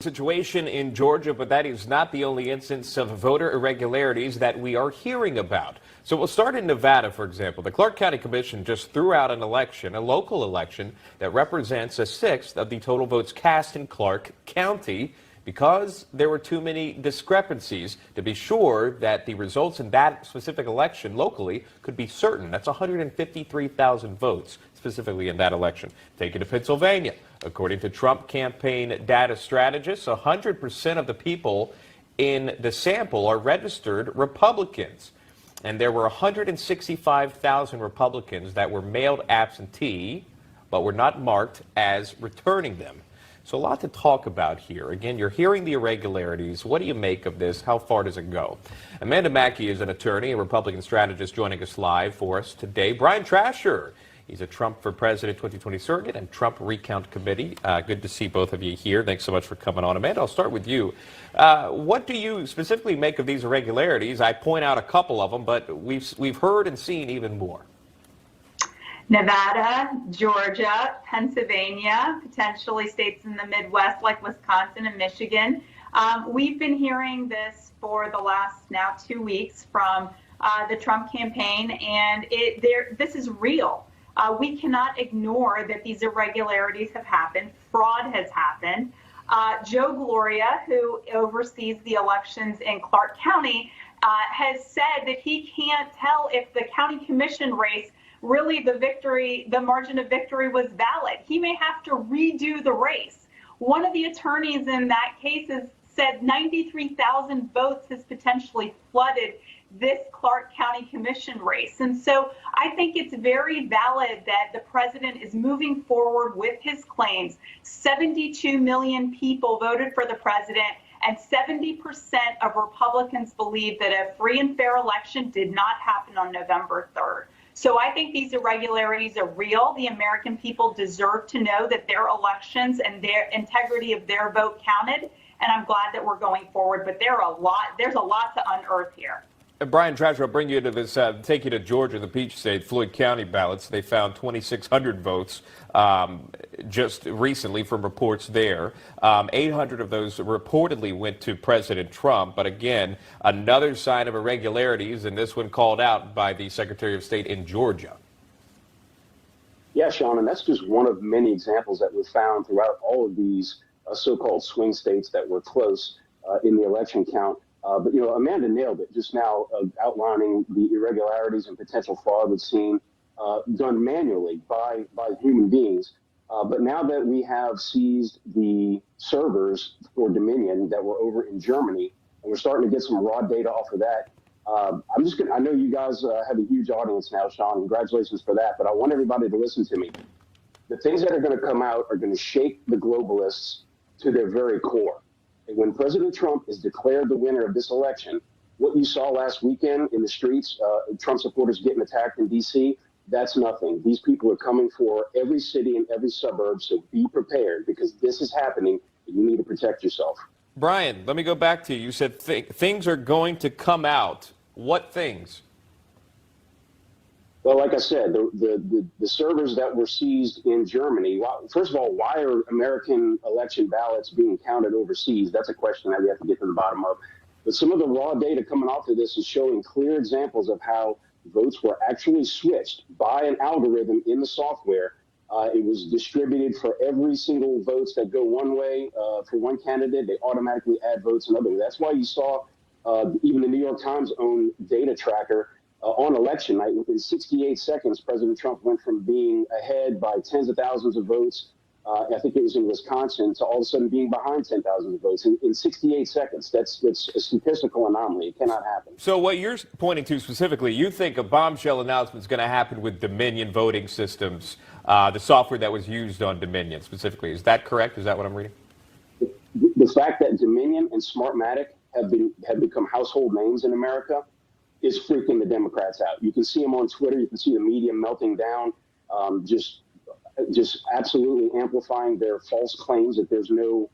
Situation in Georgia, but that is not the only instance of voter irregularities that we are hearing about. So we'll start in Nevada, for example. The Clark County Commission just threw out an election, a local election, that represents a sixth of the total votes cast in Clark County, because there were too many discrepancies to be sure that the results in that specific election locally could be certain. That's 153,000 votes specifically in that election. Take it to Pennsylvania. According to Trump campaign data strategists, 100% of the people in the sample are registered Republicans. And there were 165,000 Republicans that were mailed absentee, but were not marked as returning them. So a lot to talk about here. Again, you're hearing the irregularities. What do you make of this? How far does it go? Amanda Mackey is an attorney, a Republican strategist, joining us live for us today. Brian Trasher, he's a Trump for President 2020 surrogate and Trump Recount Committee. Good to see both of you here. Thanks so much for coming on. Amanda, I'll start with you. What do you specifically make of these irregularities? I point out a couple of them, but we've heard and seen even more. Nevada, Georgia, Pennsylvania, potentially states in the Midwest like Wisconsin and Michigan. We've been hearing this for the last now 2 weeks from the Trump campaign, and this is real. We cannot ignore that these irregularities have happened. Fraud has happened. Joe Gloria, who oversees the elections in Clark County, has said that he can't tell if the county commission race really the margin of victory was valid. He may have to redo the race. One of the attorneys in that case has said 93,000 votes has potentially flooded this Clark County Commission race. And so I think it's very valid that the president is moving forward with his claims. 72 million people voted for the president, and 70% of Republicans believe that a free and fair election did not happen on November 3rd. So I think these irregularities are real. The American people deserve to know that their elections and their integrity of their vote counted. And I'm glad that we're going forward, but there's a lot to unearth here. Brian Trasher, I'll bring you to this, take you to Georgia, the Peach State, Floyd County ballots. They found 2,600 votes just recently from reports there. 800 of those reportedly went to President Trump. But again, another sign of irregularities, and this one called out by the Secretary of State in Georgia. Yeah, Sean, and that's just one of many examples that were found throughout all of these so-called swing states that were close in the election count. But, you know, Amanda nailed it just now, outlining the irregularities and potential fraud we've seen done manually by human beings. But now that we have seized the servers for Dominion that were over in Germany, and we're starting to get some raw data off of that, I know you guys have a huge audience now, Sean. Congratulations for that. But I want everybody to listen to me. The things that are going to come out are going to shake the globalists to their very core. And when President Trump is declared the winner of this election, what you saw last weekend in the streets, Trump supporters getting attacked in D.C., that's nothing. These people are coming for every city and every suburb, so be prepared because this is happening and you need to protect yourself. Brian, let me go back to you. You said things are going to come out. What things? Well, like I said, the servers that were seized in Germany, first of all, why are American election ballots being counted overseas? That's a question that we have to get to the bottom of. But some of the raw data coming off of this is showing clear examples of how votes were actually switched by an algorithm in the software. It was distributed for every single votes that go one way for one candidate. They automatically add votes another way. That's why you saw even the New York Times own data tracker on election night. Within 68 seconds, President Trump went from being ahead by tens of thousands of votes, I think it was in Wisconsin, to all of a sudden being behind 10,000 votes in 68 seconds. That's a statistical anomaly. It cannot happen. So what you're pointing to specifically, you think a bombshell announcement is going to happen with Dominion voting systems, the software that was used on Dominion specifically. Is that correct? Is that what I'm reading? The fact that Dominion and Smartmatic have become household names in America is freaking the Democrats out. You can see them on Twitter. You can see the media melting down, just absolutely amplifying their false claims that there's no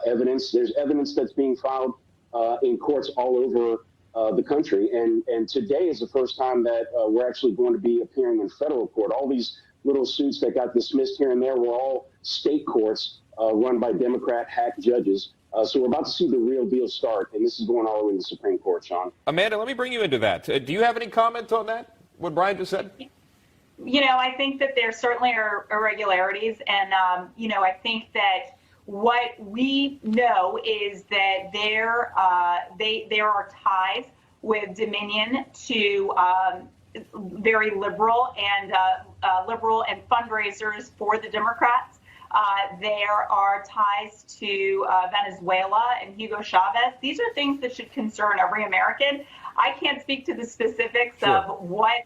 evidence. There's evidence that's being filed in courts all over the country. And today is the first time that we're actually going to be appearing in federal court. All these little suits that got dismissed here and there were all state courts run by Democrat hack judges. So we're about to see the real deal start, and this is going all the way to the Supreme Court, Sean. Amanda, let me bring you into that. Do you have any comment on that, what Brian just said? You know, I think that there certainly are irregularities, and, you know, I think that what we know is that there are ties with Dominion to very liberal and fundraisers for the Democrats. There are ties to Venezuela and Hugo Chavez. These are things that should concern every American. I can't speak to the specifics of what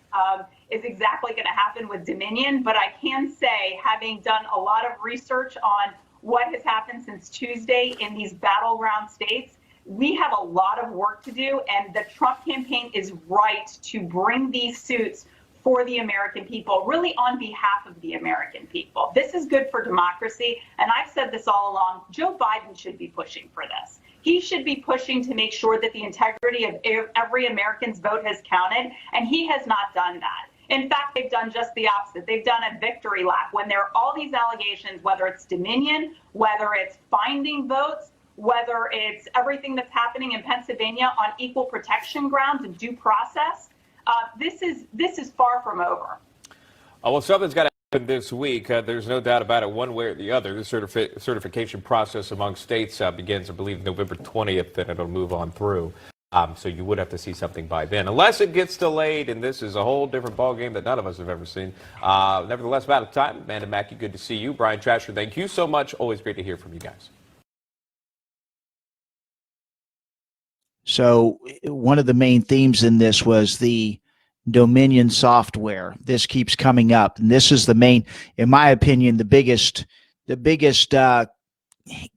is exactly going to happen with Dominion, but I can say, having done a lot of research on what has happened since Tuesday in these battleground states, we have a lot of work to do, and the Trump campaign is right to bring these suits for the American people, really on behalf of the American people. This is good for democracy, and I've said this all along. Joe Biden should be pushing for this. He should be pushing to make sure that the integrity of every American's vote has counted, and he has not done that. In fact, they've done just the opposite. They've done a victory lap when there are all these allegations, whether it's Dominion, whether it's finding votes, whether it's everything that's happening in Pennsylvania on equal protection grounds and due process. This is far from over. Well, something's got to happen this week. There's no doubt about it, one way or the other. The certification process among states begins, I believe, November 20th, and it'll move on through. So you would have to see something by then, unless it gets delayed, and this is a whole different ballgame that none of us have ever seen. Nevertheless, we're out of time. Amanda Mackey, good to see you. Brian Trasher, thank you so much. Always great to hear from you guys. So one of the main themes in this was the Dominion software. This keeps coming up, and this is the main, in my opinion, the biggest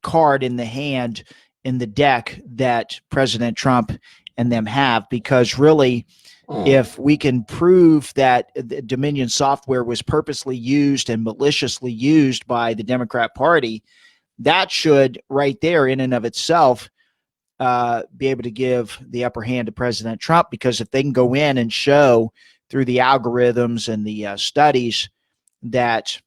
card in the hand in the deck that President Trump and them have, because really, if we can prove that the Dominion software was purposely used and maliciously used by the Democrat Party, that should right there in and of itself be able to give the upper hand to President Trump, because if they can go in and show through the algorithms and the studies that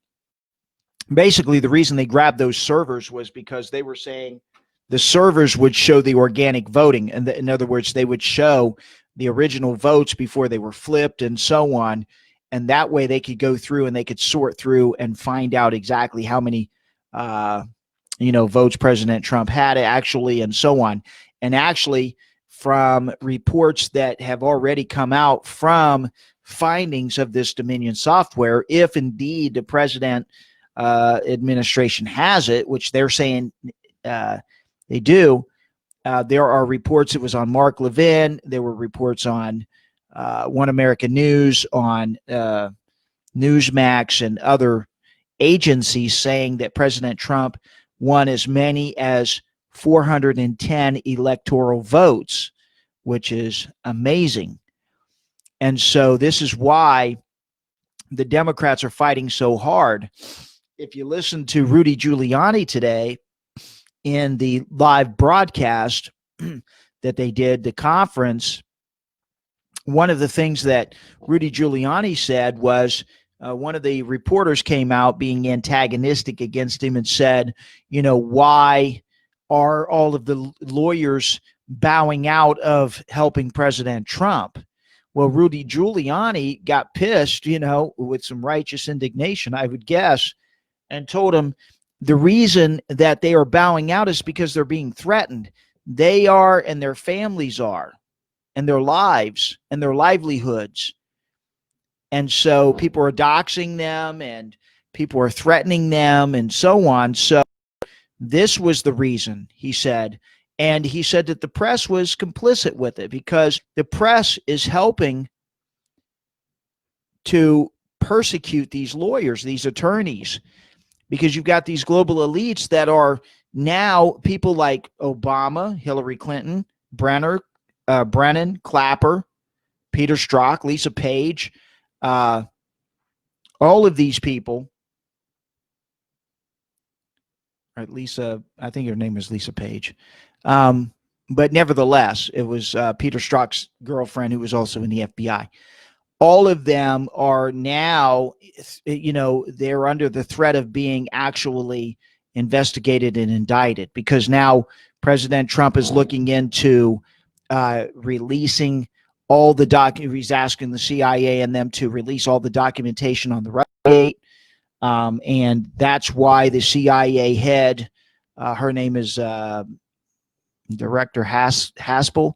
basically the reason they grabbed those servers was because they were saying the servers would show the organic voting. And in other words, they would show the original votes before they were flipped and so on. And that way they could go through and they could sort through and find out exactly how many, votes President Trump had actually, and so on. And actually, from reports that have already come out from findings of this Dominion software, if indeed the president administration has it, which they're saying they do, there are reports. It was on Mark Levin. There were reports on One American News, on Newsmax, and other agencies saying that President Trump won as many as 410 electoral votes, which is amazing. And so this is why the Democrats are fighting so hard. If you listen to Rudy Giuliani today in the live broadcast that they did, the conference, one of the things that Rudy Giuliani said was, one of the reporters came out being antagonistic against him and said, why are all of the lawyers bowing out of helping President Trump? Well, Rudy Giuliani got pissed, with some righteous indignation, I would guess, and told him the reason that they are bowing out is because they're being threatened. They are, and their families are, and their lives and their livelihoods. And so people are doxing them and people are threatening them and so on. So this was the reason, he said. And he said that the press was complicit with it because the press is helping to persecute these lawyers, these attorneys, because you've got these global elites that are now people like Obama, Hillary Clinton, Brennan, Clapper, Peter Strzok, Lisa Page, all of these people. Right, Lisa, I think her name is Lisa Page. But nevertheless, it was Peter Strzok's girlfriend who was also in the FBI. All of them are now, they're under the threat of being actually investigated and indicted because now President Trump is looking into releasing all the he's asking the CIA and them to release all the documentation on the Russiagate. And that's why the CIA head, her name is Director Haspel.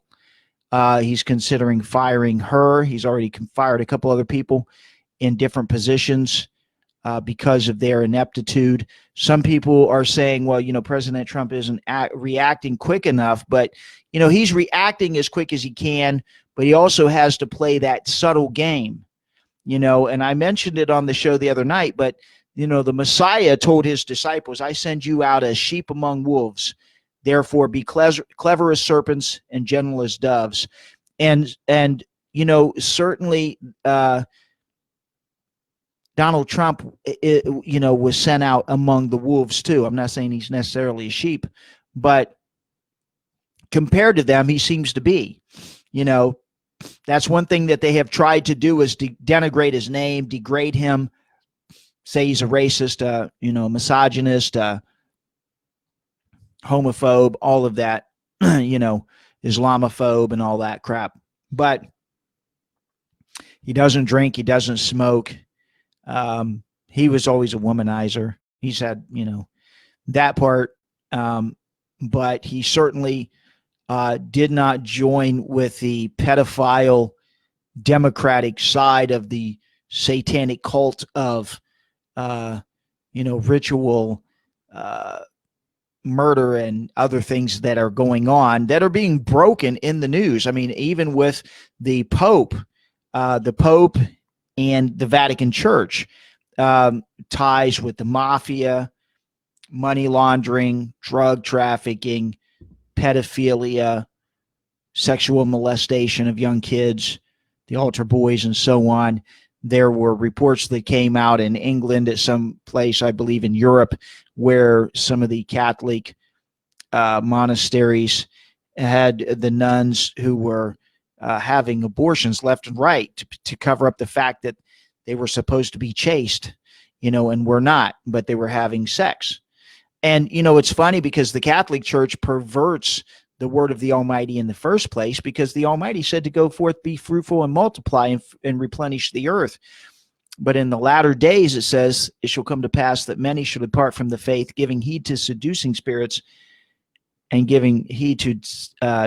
He's considering firing her. He's already fired a couple other people in different positions because of their ineptitude. Some people are saying, well, President Trump isn't reacting quick enough, but, he's reacting as quick as he can, but he also has to play that subtle game, and I mentioned it on the show the other night, but, the Messiah told his disciples, I send you out as sheep among wolves. Therefore, be clever as serpents and gentle as doves. And certainly Donald Trump, was sent out among the wolves too. I'm not saying he's necessarily a sheep, but compared to them, he seems to be. That's one thing that they have tried to do is denigrate his name, degrade him, say he's a racist, misogynist, homophobe, all of that, Islamophobe and all that crap. But he doesn't drink. He doesn't smoke. He was always a womanizer. He's had, that part. But he certainly did not join with the pedophile Democratic side of the satanic cult of, ritual murder and other things that are going on that are being broken in the news. I mean, even with the Pope and the Vatican Church, ties with the mafia, money laundering, drug trafficking, pedophilia, sexual molestation of young kids, the altar boys, and so on. There were reports that came out in England at some place, I believe in Europe, where some of the Catholic monasteries had the nuns who were having abortions left and right to cover up the fact that they were supposed to be chaste, and were not, but they were having sex. And, it's funny because the Catholic Church perverts the word of the Almighty in the first place, because the Almighty said to go forth, be fruitful and multiply and replenish the earth. But in the latter days, it says, it shall come to pass that many shall depart from the faith, giving heed to seducing spirits and giving heed to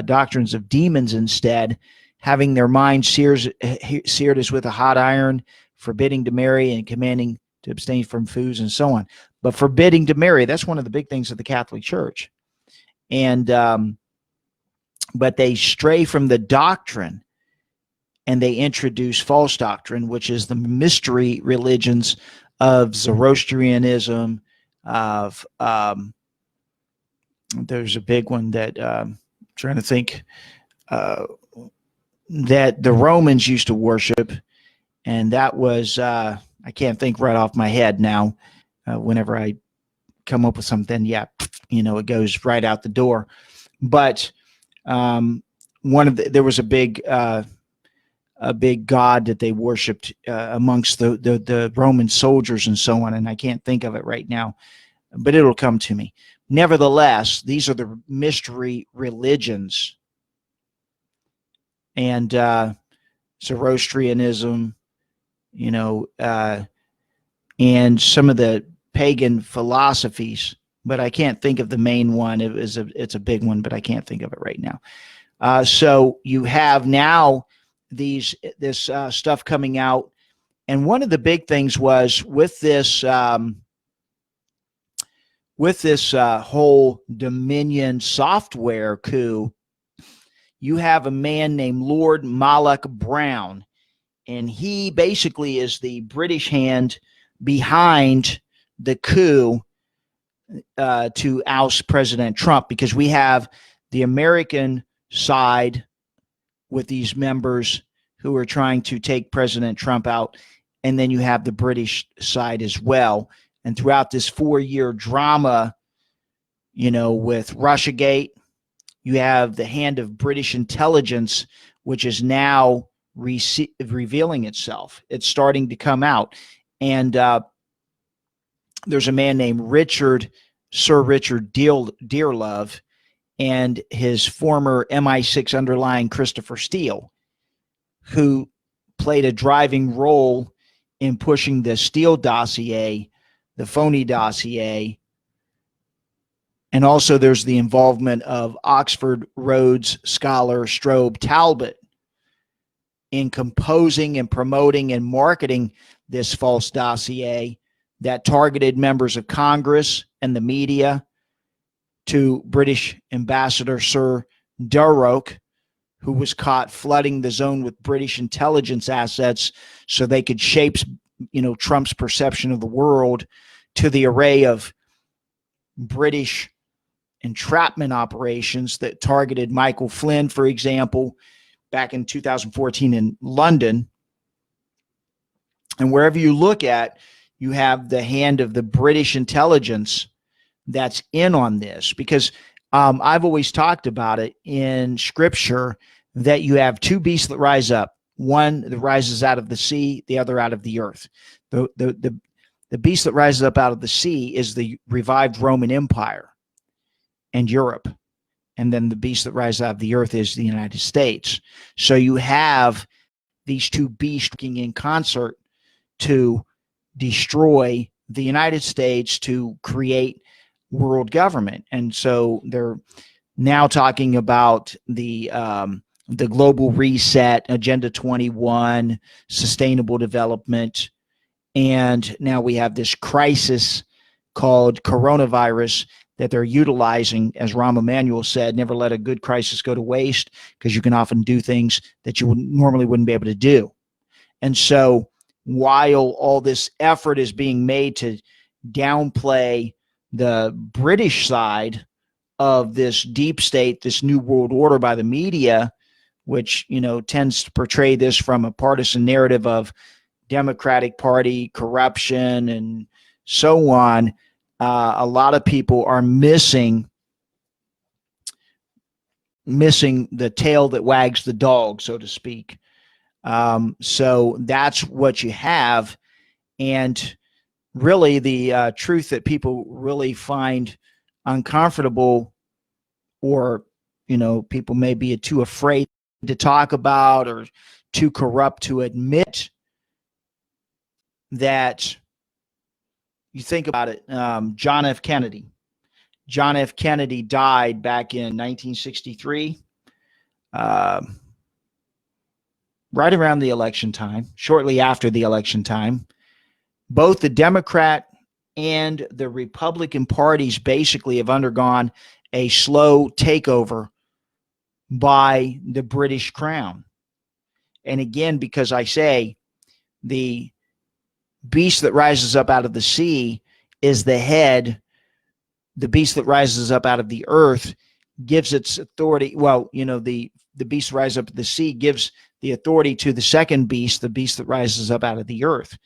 doctrines of demons instead, having their minds seared as with a hot iron, forbidding to marry and commanding to abstain from foods and so on. But forbidding to marry, that's one of the big things of the Catholic Church. And but they stray from the doctrine, and they introduce false doctrine, which is the mystery religions of Zoroastrianism, of there's a big one that I'm trying to think that the Romans used to worship, and that was I can't think right off my head now. Whenever I come up with something, it goes right out the door. But there was a big god that they worshipped amongst the Roman soldiers and so on, and I can't think of it right now, but it'll come to me. Nevertheless, these are the mystery religions, and Zoroastrianism, and some of the pagan philosophies, but I can't think of the main one. It's a big one, but I can't think of it right now. So you have now this stuff coming out, and one of the big things was with this whole Dominion software coup. You have a man named Lord Malloch Brown, and he basically is the British hand behind the coup to oust President Trump, because we have the American side with these members who are trying to take President Trump out, and then you have the British side as well. And throughout this 4-year drama, with Russiagate, you have the hand of British intelligence, which is now revealing itself. It's starting to come out. And there's a man named Sir Richard Dearlove, and his former MI6 underlying Christopher Steele, who played a driving role in pushing the Steele dossier, the phony dossier. And also there's the involvement of Oxford Rhodes scholar Strobe Talbot in composing and promoting and marketing this false dossier that targeted members of Congress and the media to British Ambassador Sir Darroch, who was caught flooding the zone with British intelligence assets so they could shape, Trump's perception of the world, to the array of British entrapment operations that targeted Michael Flynn, for example, back in 2014 in London. And wherever you look at, you have the hand of the British intelligence that's in on this, because I've always talked about it in scripture that you have two beasts that rise up, one that rises out of the sea, the other out of the earth. The beast that rises up out of the sea is the revived Roman Empire and Europe. And then the beast that rises out of the earth is the United States. So you have these two beasts working in concert to destroy the United States, to create world government. And so they're now talking about the global reset, Agenda 21, sustainable development. And now we have this crisis called coronavirus that they're utilizing. As Rahm Emanuel said, never let a good crisis go to waste, because you can often do things that you normally wouldn't be able to do. And so while all this effort is being made to downplay the British side of this deep state, this new world order by the media, which, tends to portray this from a partisan narrative of Democratic Party corruption and so on, a lot of people are missing missing the tail that wags the dog, so to speak. So that's what you have. And really the truth that people really find uncomfortable, or, people may be too afraid to talk about or too corrupt to admit, that you think about it. John F. Kennedy. John F. Kennedy died back in 1963, right around the election time, shortly after the election time. Both the Democrat and the Republican parties basically have undergone a slow takeover by the British Crown. And again, because I say the beast that rises up out of the sea is the head, the beast that rises up out of the earth gives its authority. Well, the beast that rises up the sea gives the authority to the second beast, the beast that rises up out of the earth.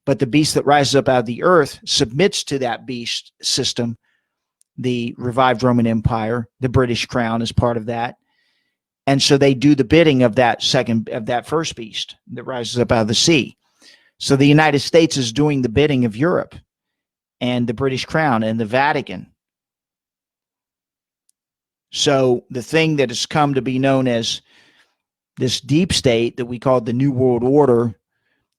But the beast that rises up out of the earth submits to that beast system. The revived Roman Empire, the British Crown is part of that. And so they do the bidding of that first beast that rises up out of the sea. So the United States is doing the bidding of Europe and the British Crown and the Vatican. So the thing that has come to be known as this deep state that we call the New World Order,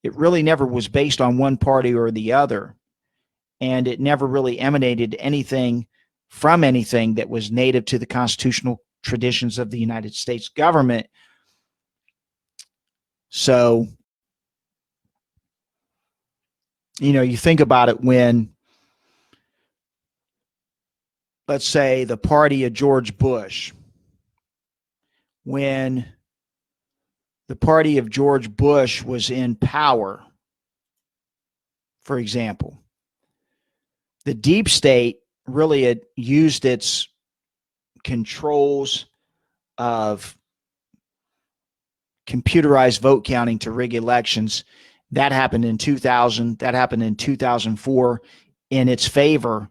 it really never was based on one party or the other. And it never really emanated anything from anything that was native to the constitutional traditions of the United States government. So, you think about it when, let's say, the party of George Bush, when the party of George Bush was in power, for example, the deep state really had used its controls of computerized vote counting to rig elections. That happened in 2000. That happened in 2004 in its favor.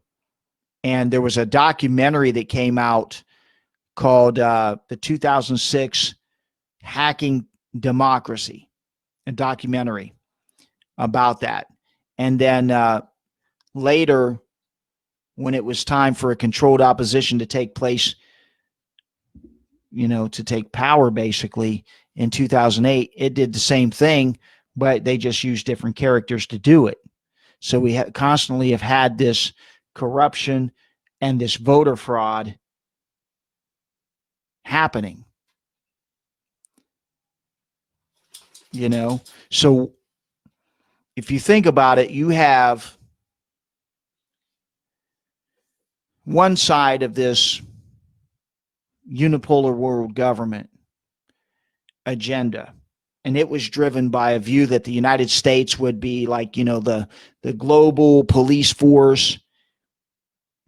And there was a documentary that came out called the 2006 Hacking Democracy, a documentary about that. And then later, when it was time for a controlled opposition to take place, to take power basically in 2008, it did the same thing, but they just used different characters to do it. So we constantly have had this corruption and this voter fraud happening. So if you think about it, you have one side of this unipolar world government agenda, and it was driven by a view that the United States would be like, the global police force,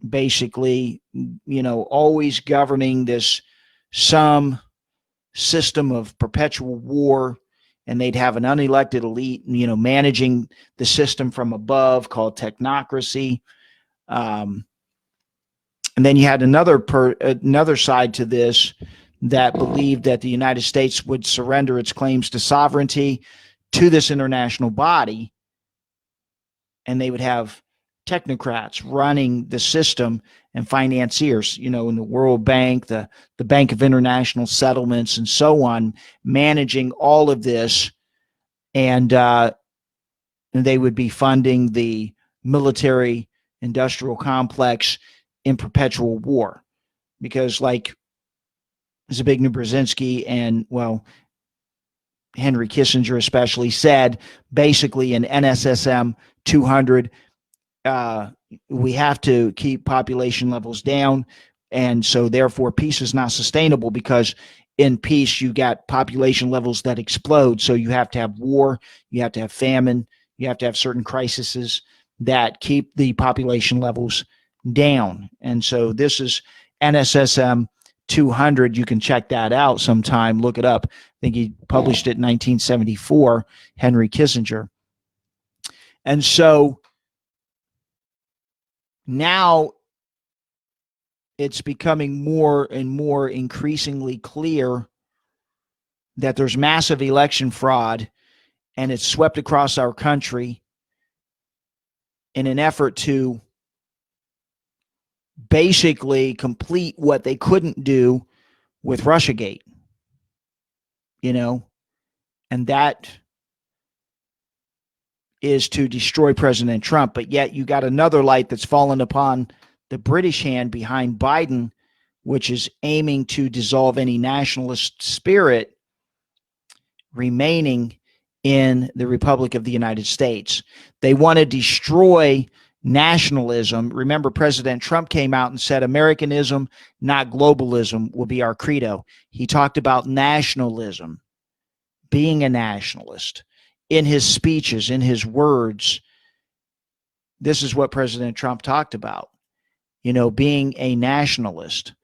basically, always governing some system of perpetual war, and they'd have an unelected elite, managing the system from above, called technocracy. And then you had another side to this that believed that the United States would surrender its claims to sovereignty to this international body, and they would have technocrats running the system and financiers, in the World Bank, the Bank of International Settlements, and so on, managing all of this. And they would be funding the military industrial complex in perpetual war, because like Zbigniew Brzezinski and, Henry Kissinger especially said, basically in NSSM 200, we have to keep population levels down. And so therefore peace is not sustainable, because in peace you got population levels that explode. So you have to have war, you have to have famine, you have to have certain crises that keep the population levels down. And so this is NSSM 200. You can check that out sometime, look it up. I think he published it in 1974, Henry Kissinger. And so now it's becoming more and more increasingly clear that there's massive election fraud, and it's swept across our country in an effort to basically complete what they couldn't do with Russiagate, and that is to destroy President Trump. But yet you got another light that's fallen upon the British hand behind Biden, which is aiming to dissolve any nationalist spirit remaining in the Republic of the United States. They want to destroy nationalism. Remember, President Trump came out and said Americanism, not globalism, will be our credo. He talked about nationalism, being a nationalist. In his speeches, in his words, this is what President Trump talked about. Being a nationalist,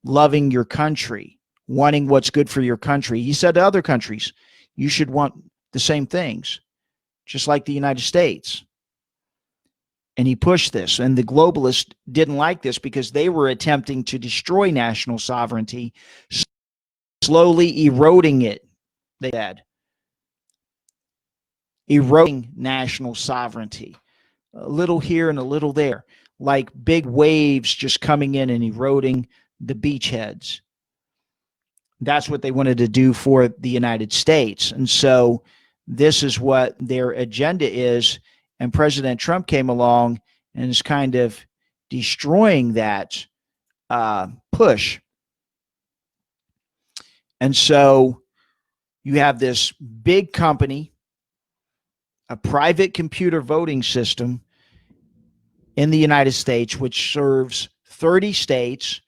loving your country, wanting what's good for your country. He said to other countries, you should want the same things, just like the United States. And he pushed this. And the globalists didn't like this because they were attempting to destroy national sovereignty, slowly eroding it, they said. Eroding national sovereignty, a little here and a little there, like big waves just coming in and eroding the beachheads. That's what they wanted to do for the United States. And so this is what their agenda is. And President Trump came along and is kind of destroying that push. And so you have this big company, a private computer voting system in the United States, which serves 30 states.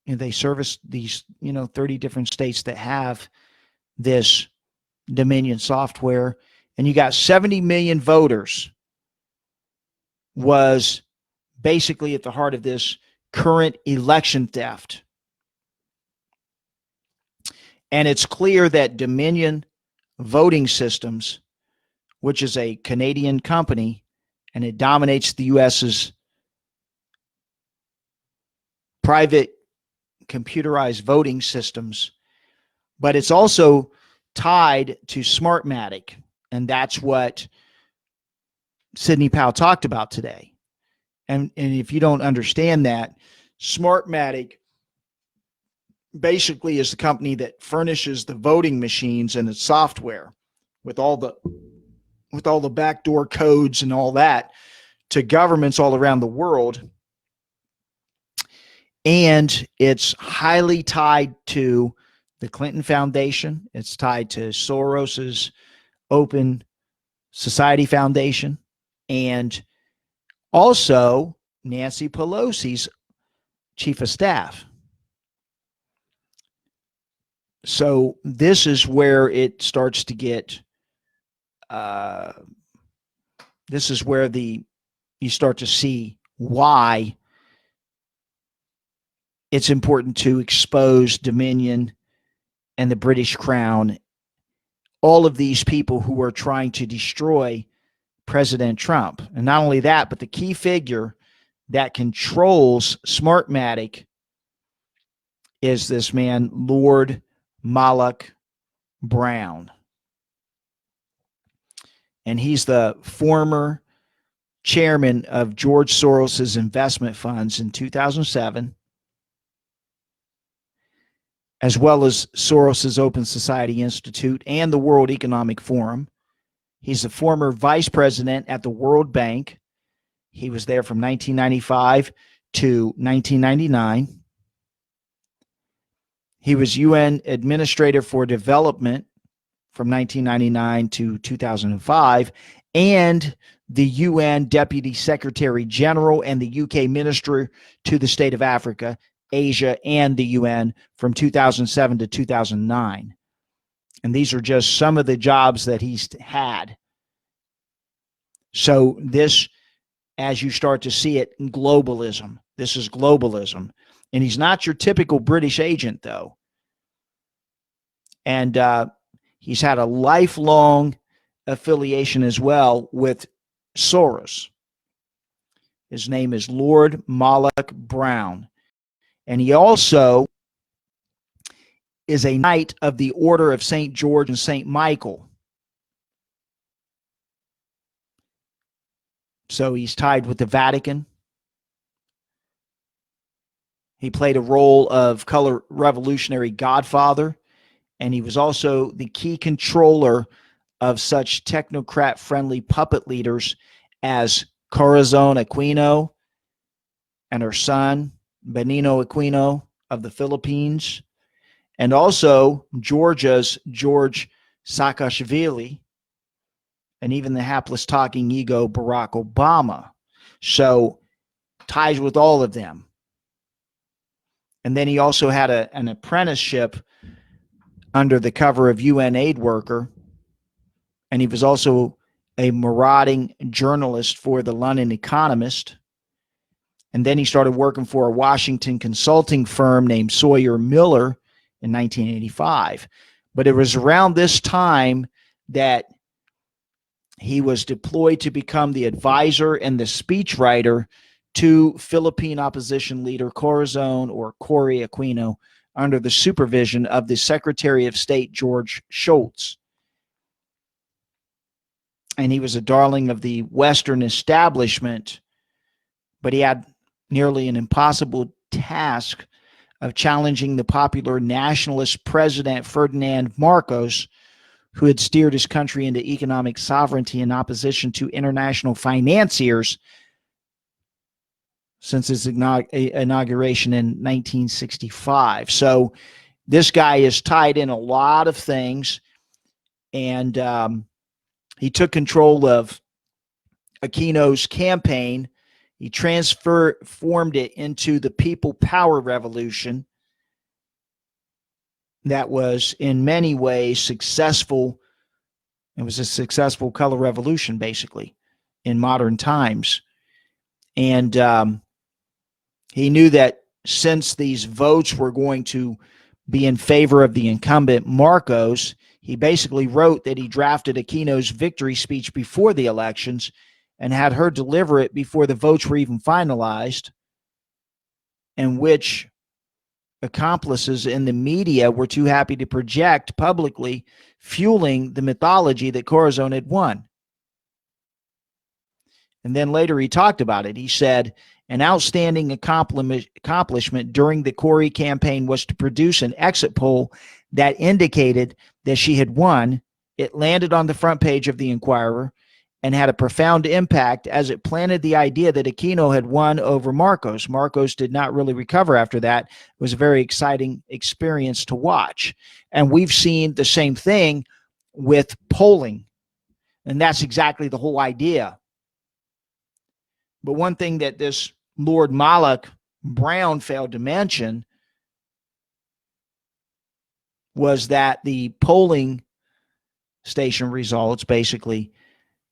And they service these, 30 different states that have this Dominion software. And you got 70 million voters was basically at the heart of this current election theft. And it's clear that Dominion Voting Systems, which is a Canadian company, and it dominates the U.S.'s private computerized voting systems, but it's also tied to Smartmatic, and that's what Sidney Powell talked about today. And if you don't understand that, Smartmatic basically is the company that furnishes the voting machines and its software with all the backdoor codes and all that to governments all around the world. And it's highly tied to the Clinton Foundation. It's tied to Soros's Open Society Foundation, and also Nancy Pelosi's chief of staff. So this is where it starts to get, this is where you start to see why it's important to expose Dominion and the British Crown, all of these people who are trying to destroy President Trump. And not only that, but the key figure that controls Smartmatic is this man, Lord Malloch Brown. And he's the former chairman of George Soros's investment funds in 2007, as well as Soros's Open Society Institute and the World Economic Forum. He's a former vice president at the World Bank. He was there from 1995 to 1999. He was UN Administrator for Development from 1999 to 2005, and the UN Deputy Secretary General and the UK Minister to the State of Africa, Asia, and the UN from 2007 to 2009. And these are just some of the jobs that he's had. So this, as you start to see it, globalism. This is globalism. And he's not your typical British agent, though. And he's had a lifelong affiliation as well with Soros. His name is Lord Malloch Brown. And he also is a Knight of the Order of St. George and St. Michael. So he's tied with the Vatican. He played a role of color revolutionary godfather, and he was also the key controller of such technocrat-friendly puppet leaders as Corazon Aquino and her son, Benigno Aquino of the Philippines, and also Georgia's George Saakashvili, and even the hapless talking ego Barack Obama. So ties with all of them. And then he also had an apprenticeship under the cover of UN aid worker. And he was also a marauding journalist for the London Economist. And then he started working for a Washington consulting firm named Sawyer Miller in 1985. But it was around this time that he was deployed to become the advisor and the speechwriter to Philippine opposition leader Corazon or Cory Aquino under the supervision of the Secretary of State George Shultz. And he was a darling of the Western establishment, but he had nearly an impossible task of challenging the popular nationalist President Ferdinand Marcos, who had steered his country into economic sovereignty in opposition to international financiers since his inauguration in 1965. So this guy is tied in a lot of things, and he took control of Aquino's campaign. He transformed it into the People Power Revolution that was in many ways successful. It was a successful color revolution, basically, in modern times. And he knew that since these votes were going to be in favor of the incumbent Marcos, he basically wrote that he drafted Aquino's victory speech before the elections and had her deliver it before the votes were even finalized, in which accomplices in the media were too happy to project publicly, fueling the mythology that Corazon had won. And then later he talked about it. He said, an outstanding accomplishment during the Cory campaign was to produce an exit poll that indicated that she had won. It landed on the front page of the Inquirer and had a profound impact as it planted the idea that Aquino had won over Marcos. Marcos did not really recover after that. It was a very exciting experience to watch. And we've seen the same thing with polling. And that's exactly the whole idea. But one thing that this Lord Malloch Brown failed to mention was that the polling station results, basically,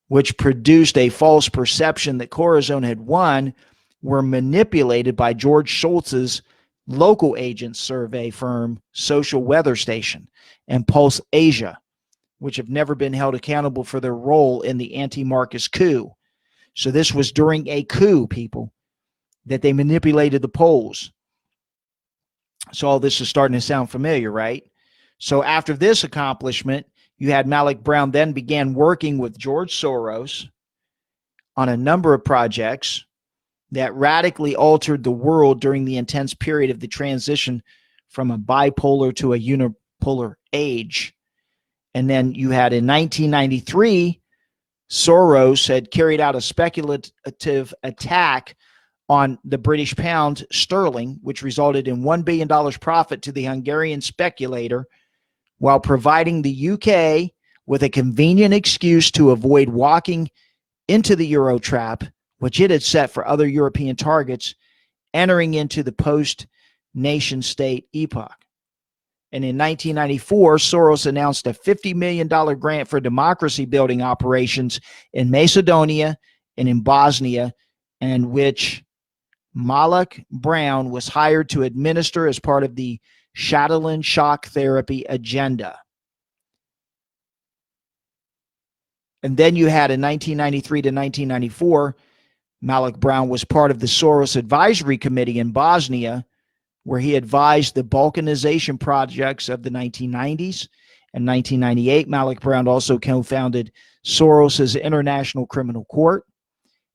which produced a false perception that Corazon had won, were manipulated by George Shultz's local agent survey firm, Social Weather Station, and Pulse Asia, which have never been held accountable for their role in the anti-Marcos coup. So this was during a coup, people, that they manipulated the polls. So all this is starting to sound familiar, right? So after this accomplishment, you had Malloch Brown then began working with George Soros on a number of projects that radically altered the world during the intense period of the transition from a bipolar to a unipolar age. And then you had in 1993, Soros had carried out a speculative attack on the British pound sterling, which resulted in $1 billion profit to the Hungarian speculator, while providing the UK with a convenient excuse to avoid walking into the euro trap, which it had set for other European targets, entering into the post-nation-state epoch. And in 1994, Soros announced a $50 million grant for democracy-building operations in Macedonia and in Bosnia, and which Malloch Brown was hired to administer as part of the Shadowland shock therapy agenda. And then you had in 1993 to 1994, Malik Brown was part of the Soros Advisory Committee in Bosnia, where he advised the Balkanization projects of the 1990s. In 1998, Malik Brown also co-founded Soros's International Criminal Court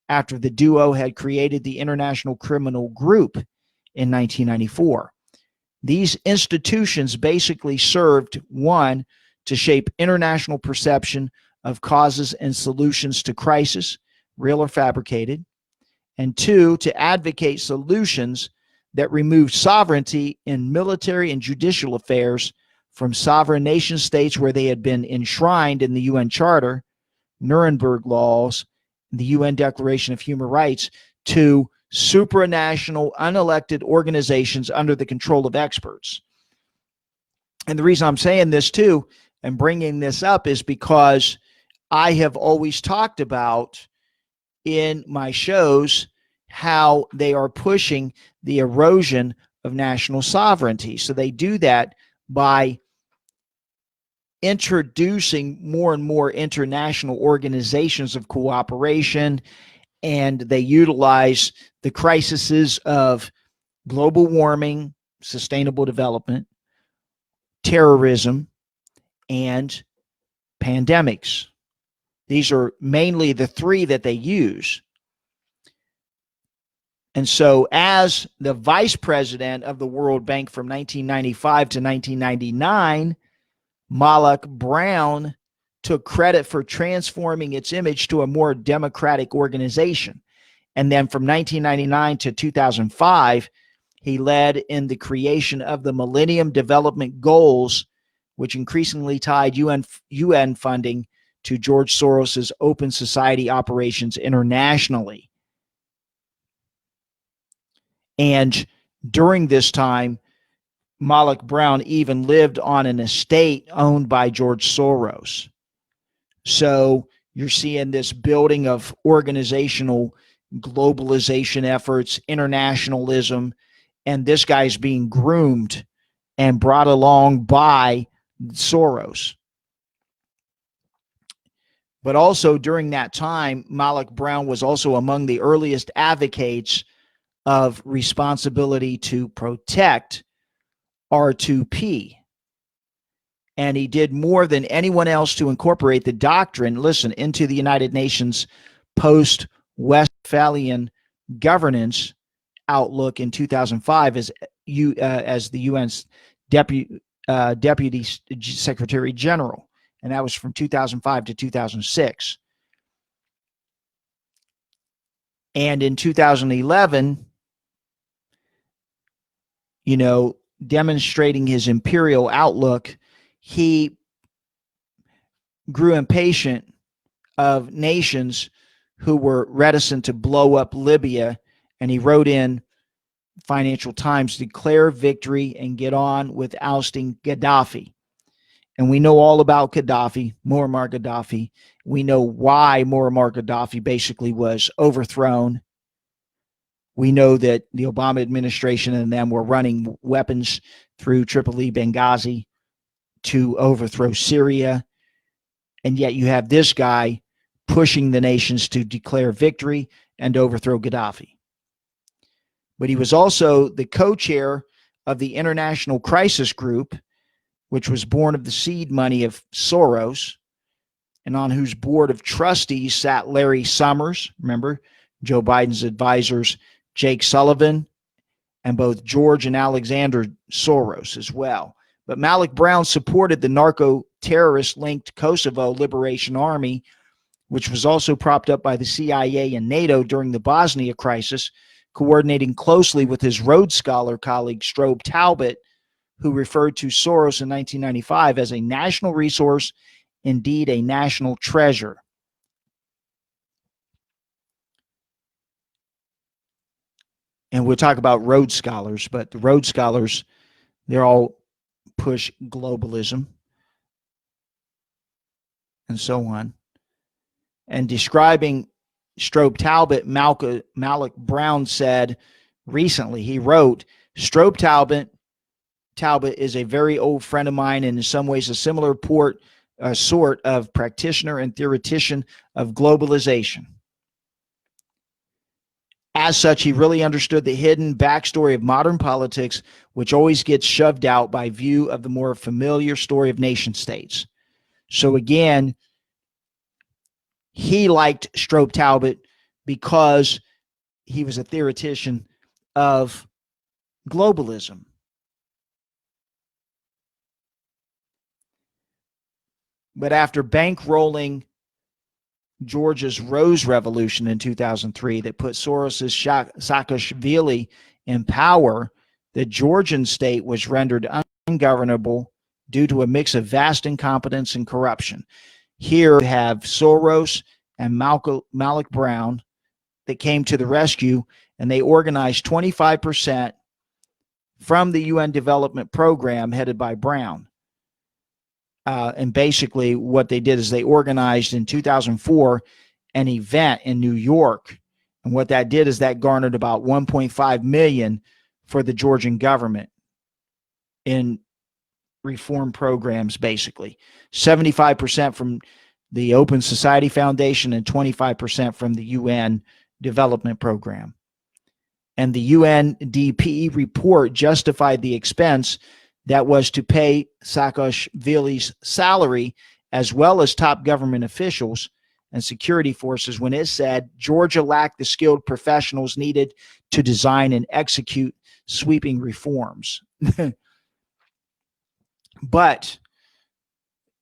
after the duo had created the International Criminal Group in 1994. These institutions basically served, one, to shape international perception of causes and solutions to crisis, real or fabricated, and two, to advocate solutions that removed sovereignty in military and judicial affairs from sovereign nation states where they had been enshrined in the UN Charter, Nuremberg laws, the UN Declaration of Human Rights, to supranational unelected organizations under the control of experts. And the reason I'm saying this too and bringing this up is because I have always talked about in my shows how they are pushing the erosion of national sovereignty. So they do that by introducing more and more international organizations of cooperation, and they utilize the crises of global warming, sustainable development, terrorism, and pandemics. These are mainly the three that they use. And so as the vice president of the World Bank from 1995 to 1999, Malik Brown took credit for transforming its image to a more democratic organization. And then from 1999 to 2005, he led in the creation of the Millennium Development Goals, which increasingly tied UN funding to George Soros's Open Society operations internationally. And during this time, Malik Brown even lived on an estate owned by George Soros. So you're seeing this building of organizational globalization efforts, internationalism, and this guy's being groomed and brought along by Soros. But also during that time, Malik Brown was also among the earliest advocates of responsibility to protect R2P. And he did more than anyone else to incorporate the doctrine, listen, into the United Nations post-Westphalian governance outlook in 2005 as the UN's Deputy Secretary General. And that was from 2005 to 2006. And in 2011, demonstrating his imperial outlook, he grew impatient of nations who were reticent to blow up Libya, and he wrote in Financial Times, declare victory and get on with ousting Gaddafi. And we know all about Gaddafi, Muammar Gaddafi. We know why Muammar Gaddafi basically was overthrown. We know that the Obama administration and them were running weapons through Tripoli, Benghazi to overthrow Syria. And yet you have this guy pushing the nations to declare victory and overthrow Gaddafi. But he was also the co-chair of the International Crisis Group, which was born of the seed money of Soros, and on whose board of trustees sat Larry Summers, remember, Joe Biden's advisors, Jake Sullivan, and both George and Alexander Soros as well. But Malik Brown supported the narco-terrorist-linked Kosovo Liberation Army, which was also propped up by the CIA and NATO during the Bosnia crisis, coordinating closely with his Rhodes Scholar colleague Strobe Talbot, who referred to Soros in 1995 as a national resource, indeed a national treasure. And we'll talk about Rhodes Scholars, but the Rhodes Scholars, they're all push globalism and so on. And describing Strobe Talbot, Malik Brown said recently, he wrote, Strobe Talbot is a very old friend of mine and in some ways a similar sort of practitioner and theoretician of globalization. As such, he really understood the hidden backstory of modern politics, which always gets shoved out by view of the more familiar story of nation states. So again, he liked Strobe Talbott because he was a theoretician of globalism. But after bankrolling Georgia's Rose Revolution in 2003 that put Soros's Saakashvili in power, the Georgian state was rendered ungovernable due to a mix of vast incompetence and corruption. Here we have Soros and Malik Brown that came to the rescue, and they organized 25% from the UN Development Program headed by Brown. And basically what they did is they organized in 2004 an event in New York. And what that did is that garnered about 1.5 million for the Georgian government in reform programs, basically. 75% from the Open Society Foundation and 25% from the UN Development Program. And the UNDP report justified the expense that was to pay Saakashvili's salary, as well as top government officials and security forces, when it said Georgia lacked the skilled professionals needed to design and execute sweeping reforms. But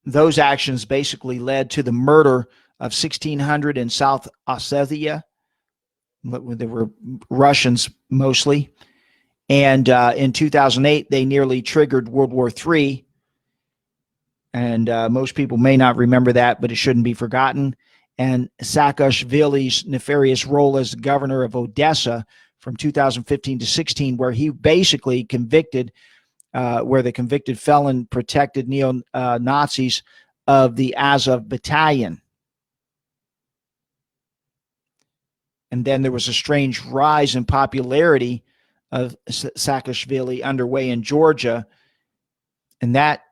those actions basically led to the murder of 1,600 in South Ossetia. They were Russians mostly. And in 2008, they nearly triggered World War III. And most people may not remember that, but it shouldn't be forgotten. And Saakashvili's nefarious role as governor of Odessa from 2015 to 16, where he basically where the convicted felon protected neo-Nazis of the Azov Battalion. And then there was a strange rise in popularity of Saakashvili underway in Georgia. And that,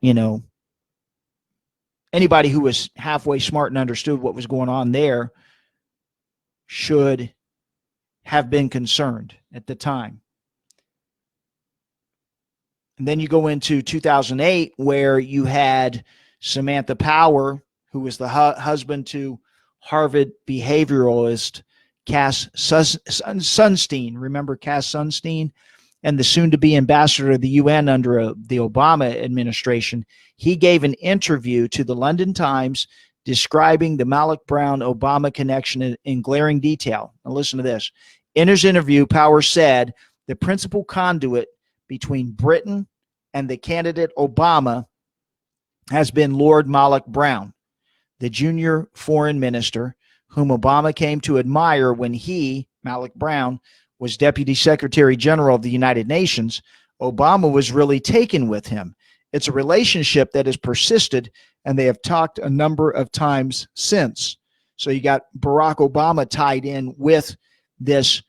anybody who was halfway smart and understood what was going on there should have been concerned at the time. And then you go into 2008, where you had Samantha Power, who was the husband to Harvard behavioralist Cass Sunstein. Remember Cass Sunstein? And the soon-to-be ambassador of the UN under the Obama administration. He gave an interview to the London Times describing the Malik Brown-Obama connection in glaring detail. Now listen to this. In his interview, Power said the principal conduit between Britain and the candidate Obama has been Lord Malik Brown, the junior foreign minister whom Obama came to admire when he, Malik Brown, was Deputy Secretary General of the United Nations. Obama was really taken with him. It's a relationship that has persisted, and they have talked a number of times since. So you got Barack Obama tied in with this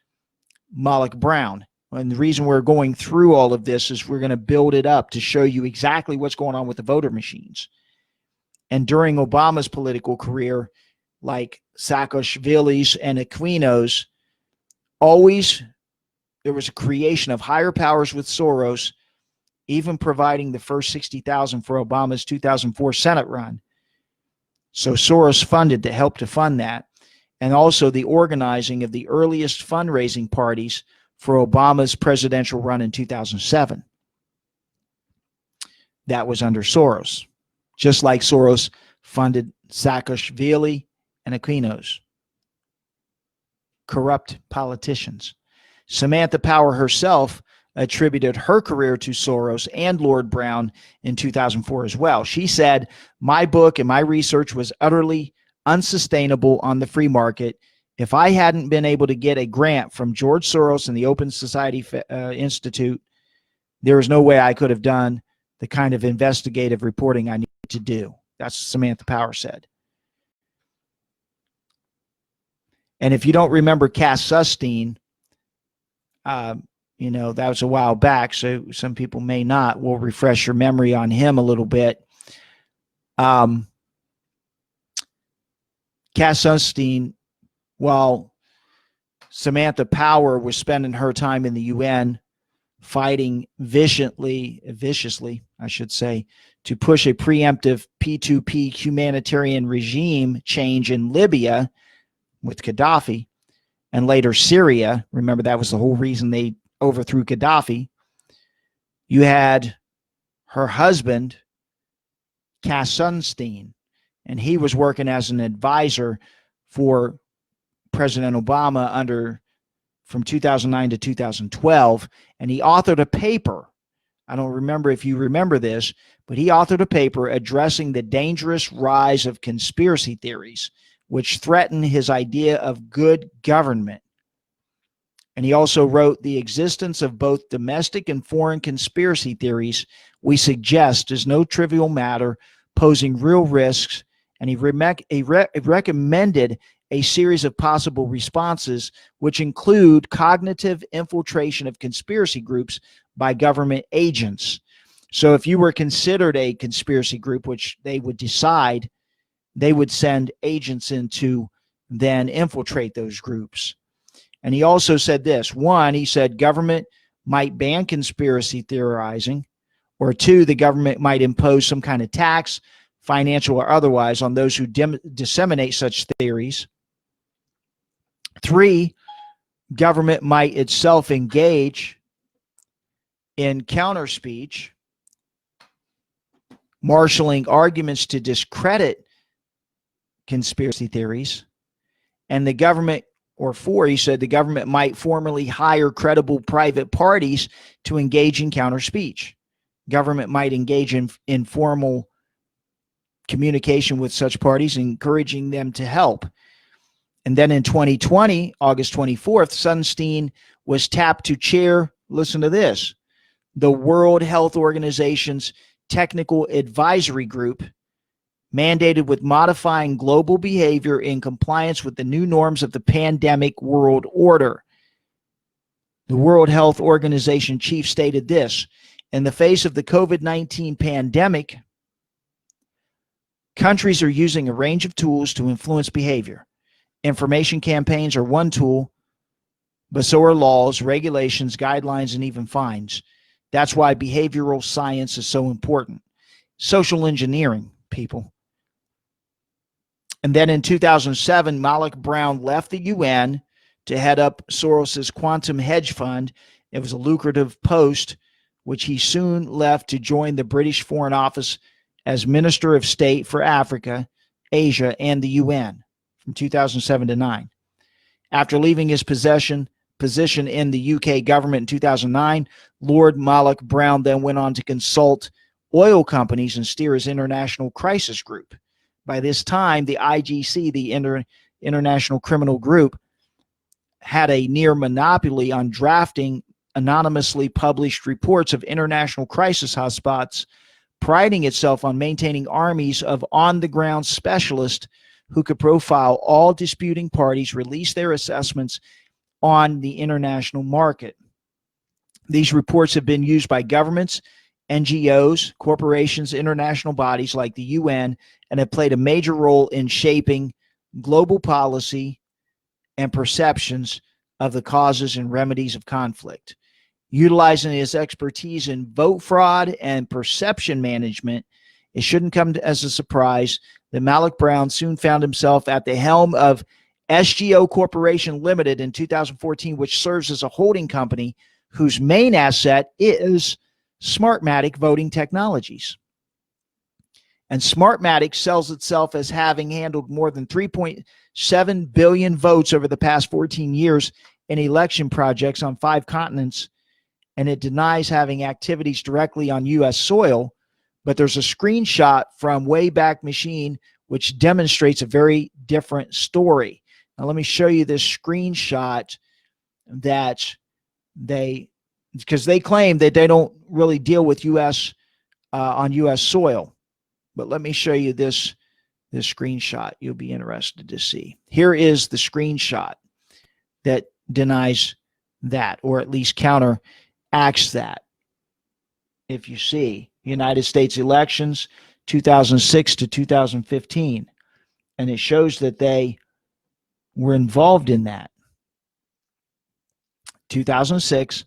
Malik Brown. And the reason we're going through all of this is we're going to build it up to show you exactly what's going on with the voter machines. And during Obama's political career, like Saakashvili's and Aquino's, always there was a creation of higher powers with Soros, even providing the first 60,000 for Obama's 2004 Senate run. So Soros funded to help to fund that, and also the organizing of the earliest fundraising parties for Obama's presidential run in 2007. That was under Soros, just like Soros funded Saakashvili and Aquino's. Corrupt politicians. Samantha Power herself attributed her career to Soros and Lord Brown in 2004 as well. She said, "My book and my research was utterly unsustainable on the free market. If I hadn't been able to get a grant from George Soros and the Open Society Institute, there was no way I could have done the kind of investigative reporting I need to do." That's what Samantha Power said. And if you don't remember Cass Sunstein, that was a while back, so some people may not. We'll refresh your memory on him a little bit. Cass Sunstein, while Samantha Power was spending her time in the UN fighting viciously, I should say, to push a preemptive P2P humanitarian regime change in Libya with Gaddafi, and later Syria. Remember, that was the whole reason they overthrew Gaddafi. You had her husband, Cass Sunstein, and he was working as an advisor for President Obama from 2009 to 2012, and he authored a paper. I don't remember if you remember this, but he authored a paper addressing the dangerous rise of conspiracy theories, which threaten his idea of good government. And he also wrote, "The existence of both domestic and foreign conspiracy theories we suggest is no trivial matter, posing real risks," and he recommended a series of possible responses, which include cognitive infiltration of conspiracy groups by government agents. So if you were considered a conspiracy group, which they would decide, they would send agents in to then infiltrate those groups. And he also said this. One, he said government might ban conspiracy theorizing, or two, the government might impose some kind of tax, financial or otherwise, on those who disseminate such theories. Three, government might itself engage in counter speech, marshaling arguments to discredit conspiracy theories. And the government, or four, he said the government might formally hire credible private parties to engage in counter speech. Government might engage in informal communication with such parties, encouraging them to help. And then in 2020, August 24th, Sunstein was tapped to chair, listen to this, the World Health Organization's Technical Advisory Group, mandated with modifying global behavior in compliance with the new norms of the pandemic world order. The World Health Organization chief stated this: in the face of the COVID-19 pandemic, countries are using a range of tools to influence behavior. Information campaigns are one tool, but so are laws, regulations, guidelines, and even fines. That's why behavioral science is so important. Social engineering, people. And then in 2007, Malloch Brown left the UN to head up Soros's quantum hedge fund. It was a lucrative post, which he soon left to join the British Foreign Office as Minister of State for Africa, Asia, and the UN from 2007 to 9. After leaving his position in the UK government in 2009, Lord Malloch Brown then went on to consult oil companies and steer his international crisis group. By this time, the IGC, the International Criminal Group, had a near monopoly on drafting anonymously published reports of international crisis hotspots, priding itself on maintaining armies of on-the-ground specialists who could profile all disputing parties, release their assessments on the international market. These reports have been used by governments, NGOs, corporations, international bodies like the UN, and have played a major role in shaping global policy and perceptions of the causes and remedies of conflict. Utilizing his expertise in vote fraud and perception management, it shouldn't come as a surprise that Malloch Brown soon found himself at the helm of SGO Corporation Limited in 2014, which serves as a holding company whose main asset is Smartmatic voting technologies. And Smartmatic sells itself as having handled more than 3.7 billion votes over the past 14 years in election projects on 5 continents, and it denies having activities directly on U.S. soil, but there's a screenshot from Wayback Machine which demonstrates a very different story. Now let me show you this screenshot that because they claim that they don't really deal with U.S. On U.S. soil. But let me show you this screenshot. You'll be interested to see. Here is the screenshot that denies that, or at least counteracts that. If you see United States elections 2006 to 2015, and it shows that they were involved in that. 2006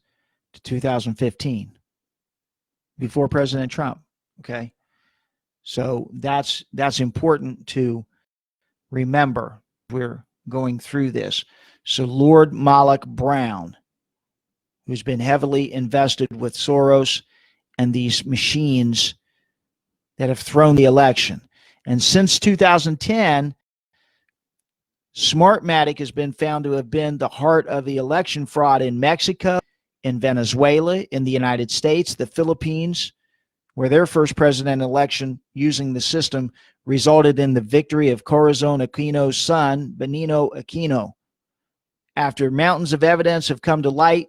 to 2015, before President Trump. Okay. So that's important to remember. We're going through this. So Lord Malloch Brown, who's been heavily invested with Soros and these machines that have thrown the election. And since 2010, Smartmatic has been found to have been the heart of the election fraud in Mexico, in Venezuela, in the United States, the Philippines, where their first president election using the system resulted in the victory of Corazon Aquino's son, Benigno Aquino. After mountains of evidence have come to light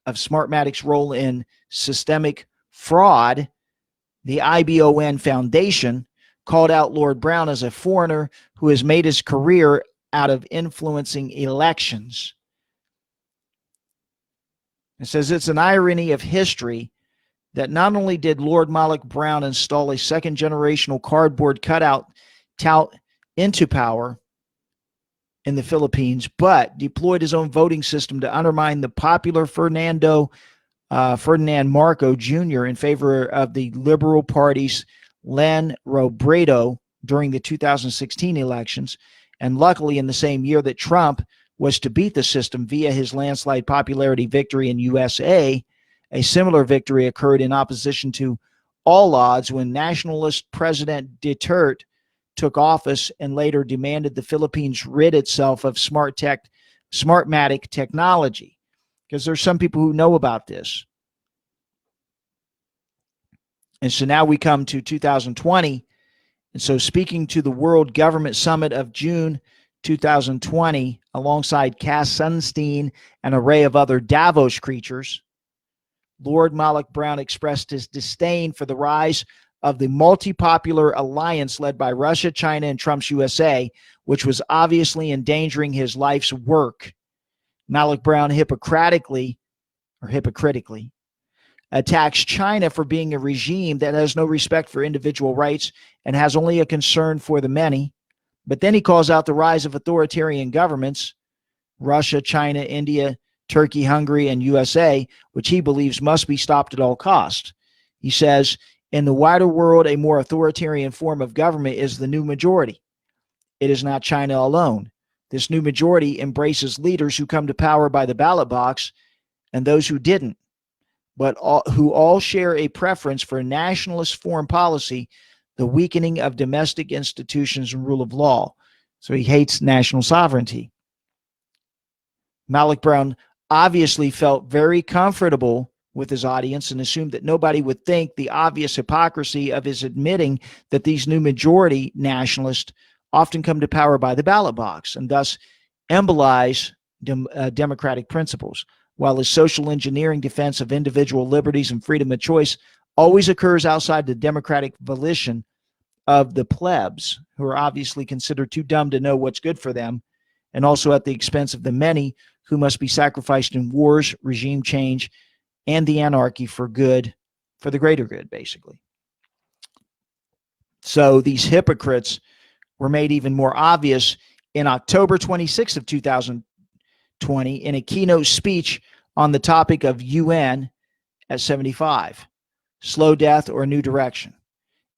of Smartmatic's role in systemic fraud, the IBON Foundation called out Lord Brown as a foreigner who has made his career out of influencing elections. It says it's an irony of history that not only did Lord Malloch Brown install a second-generational cardboard cutout tout into power in the Philippines, but deployed his own voting system to undermine the popular Ferdinand Marcos Jr. in favor of the Liberal Party's Len Robredo during the 2016 elections. And luckily, in the same year that Trump was to beat the system via his landslide popularity victory in USA, a similar victory occurred in opposition to all odds when nationalist President Duterte took office and later demanded the Philippines rid itself of Smartmatic technology. Because there's some people who know about this. And so now we come to 2020. And so speaking to the World Government Summit of June 2020, alongside Cass Sunstein and an array of other Davos creatures, Lord Malloch Brown expressed his disdain for the rise of the multi-popular alliance led by Russia, China, and Trump's USA, which was obviously endangering his life's work. Malloch Brown hypocritically attacks China for being a regime that has no respect for individual rights and has only a concern for the many. But then he calls out the rise of authoritarian governments, Russia, China, India, Turkey, Hungary, and USA, which he believes must be stopped at all costs. He says, in the wider world, a more authoritarian form of government is the new majority. It is not China alone. This new majority embraces leaders who come to power by the ballot box and those who didn't, but who all share a preference for nationalist foreign policy, the weakening of domestic institutions and rule of law. So he hates national sovereignty. Malloch Brown obviously felt very comfortable with his audience and assumed that nobody would think the obvious hypocrisy of his admitting that these new majority nationalists often come to power by the ballot box and thus embolize democratic principles, while his social engineering defense of individual liberties and freedom of choice always occurs outside the democratic volition of the plebs, who are obviously considered too dumb to know what's good for them, and also at the expense of the many who must be sacrificed in wars, regime change, and the anarchy for good, for the greater good, basically. So these hypocrites were made even more obvious in October 26th of 2020 in a keynote speech on the topic of UN at 75, slow death or new direction.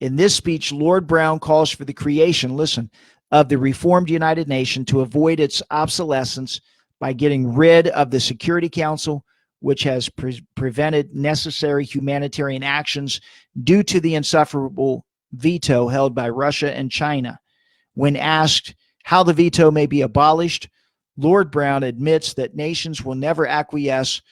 In this speech, Lord Brown calls for the creation, listen, of the reformed United Nations to avoid its obsolescence by getting rid of the Security Council, which has prevented necessary humanitarian actions due to the insufferable veto held by Russia and China. When asked how the veto may be abolished, Lord Brown admits that nations will never acquiesce,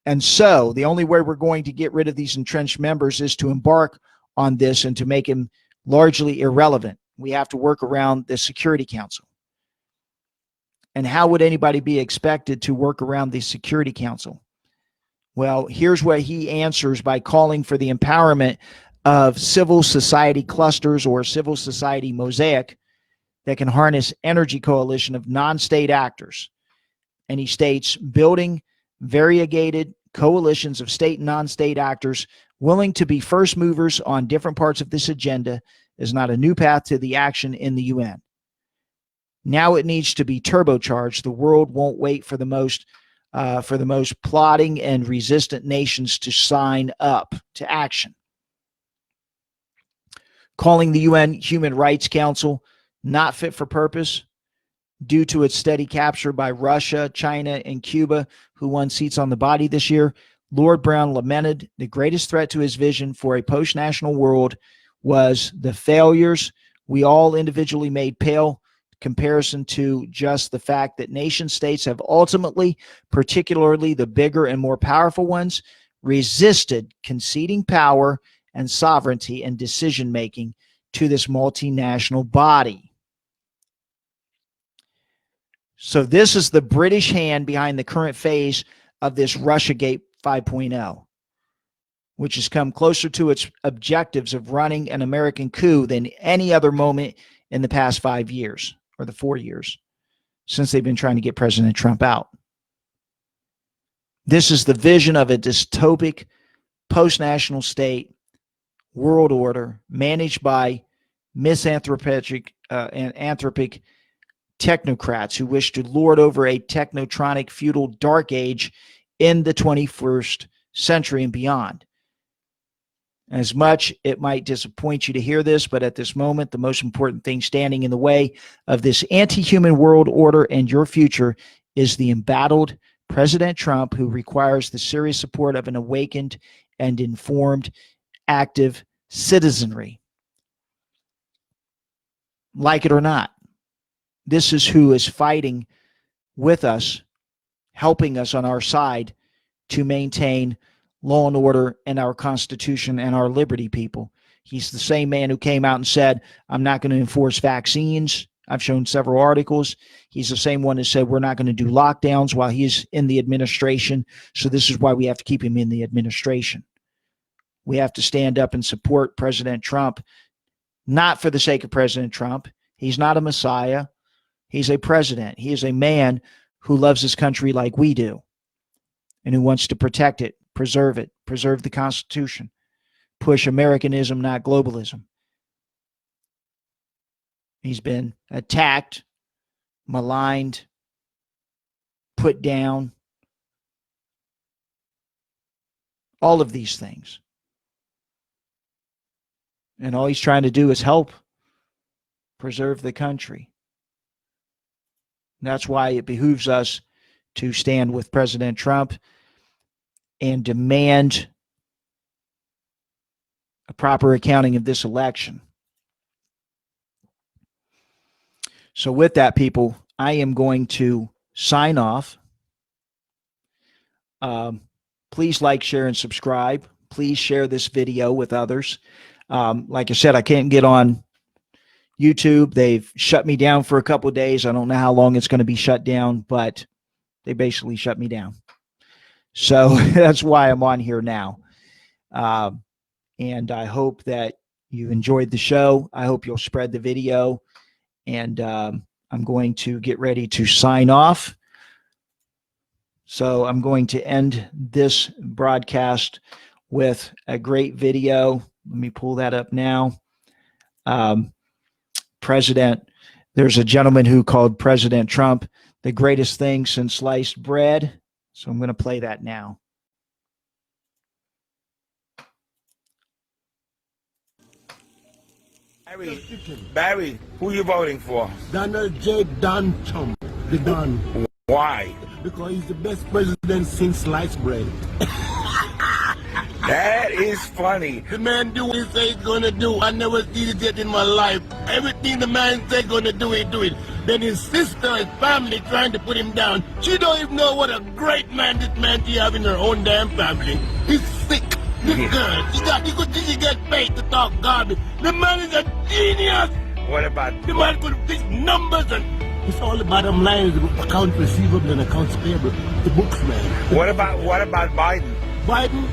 and so the only way we're going to get rid of these entrenched members is to embark on this and to make him largely irrelevant. We have to work around the Security Council. And how would anybody be expected to work around the Security Council? Well, here's what he answers by calling for the empowerment of civil society clusters or civil society mosaic that can harness energy coalition of non-state actors. And he states, building variegated coalitions of state and non-state actors willing to be first movers on different parts of this agenda is not a new path to the action in the UN. Now it needs to be turbocharged. The world won't wait for the most for the most plotting and resistant nations to sign up to action. Calling the UN Human Rights Council not fit for purpose due to its steady capture by Russia, China, and Cuba, who won seats on the body this year, Lord Brown lamented the greatest threat to his vision for a post-national world was the failures we all individually made pale comparison to just the fact that nation states have ultimately, particularly the bigger and more powerful ones, resisted conceding power and sovereignty and decision-making to this multinational body. So this is the British hand behind the current phase of this Russiagate 5.0, which has come closer to its objectives of running an American coup than any other moment in the past 5 years, or the 4 years, since they've been trying to get President Trump out. This is the vision of a dystopic post-national state world order managed by misanthropic and anthropic technocrats who wish to lord over a technotronic feudal dark age in the 21st century and beyond. As much it might disappoint you to hear this, but at this moment, the most important thing standing in the way of this anti-human world order and your future is the embattled President Trump, who requires the serious support of an awakened and informed, active citizenry. Like it or not, this is who is fighting with us, helping us on our side to maintain law and order and our Constitution and our liberty, people. He's the same man who came out and said, I'm not going to enforce vaccines. I've shown several articles. He's the same one that said we're not going to do lockdowns while he's in the administration. So this is why we have to keep him in the administration. We have to stand up and support President Trump, not for the sake of President Trump. He's not a messiah. He's a president. He is a man who loves his country like we do and who wants to protect it, preserve the Constitution, push Americanism, not globalism. He's been attacked, maligned, put down, all of these things. And all he's trying to do is help preserve the country. That's why it behooves us to stand with President Trump and demand a proper accounting of this election. So with that, people, I am going to sign off. Please like, share, and subscribe. Please share this video with others. Like I said, I can't get on YouTube. They've shut me down for a couple of days. I don't know how long it's going to be shut down, but they basically shut me down. So that's why I'm on here now. And I hope that you enjoyed the show. I hope you'll spread the video. And I'm going to get ready to sign off. So I'm going to end this broadcast with a great video. Let me pull that up now. There's a gentleman who called President Trump the greatest thing since sliced bread. So I'm going to play that now. Barry, who you voting for? Donald J. Don Trump, the Don. Why? Because he's the best president since sliced bread. That is funny. The man do what he say he's gonna do. I never seen it yet in my life. Everything the man say gonna do, he do it. Then his sister, his family trying to put him down. She don't even know what a great man this man she have in her own damn family. He's sick. This girl, she get paid to talk garbage. The man is a genius. What about the man could fix numbers and it's all the bottom line is accounts receivable and accounts payable. The books, man. What about Biden? Biden,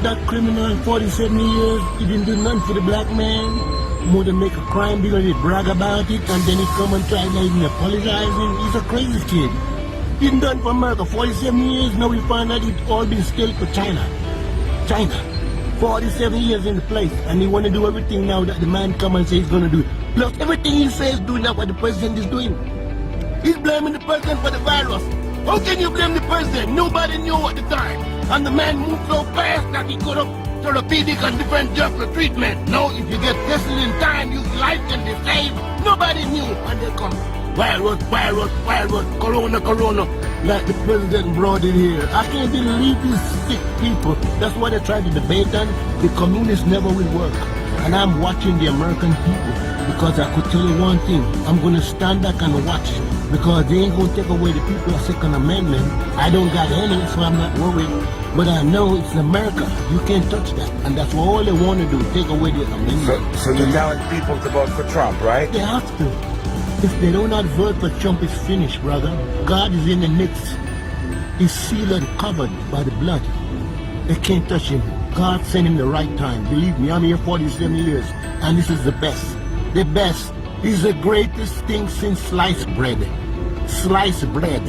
that criminal, 47 years, he didn't do nothing for the black man. More than make a crime because he brag about it and then he come and try to even apologizing. He's a crazy kid. He done done for America 47 years, now we find out it's all been still for China. 47 years in the place, and he want to do everything now that the man come and say he's going to do it. Plus, everything he says doing that what the president is doing. He's blaming the president for the virus. How can you blame the president? Nobody knew at the time. And the man moved so fast that he could have therapeutic and different drugs for treatment. Now, if you get tested in time, your life can be saved. Nobody knew. And they come, virus, corona, like the president brought it here. I can't believe these sick people. That's why they try to debate on. The communists never will work. And I'm watching the American people because I could tell you one thing. I'm going to stand back and watch because they ain't going to take away the people's Second Amendment. I don't got any, so I'm not worried. But I know it's America. You can't touch that. And that's what all they want to do, take away the amendment. So you're telling people to vote for Trump, right? They have to. If they do not vote for Trump, it's finished, brother. God is in the midst. He's sealed and covered by the blood. They can't touch him. God sent him the right time. Believe me, I'm here 47 years. And this is the best. The best. This is the greatest thing since sliced bread. Sliced bread.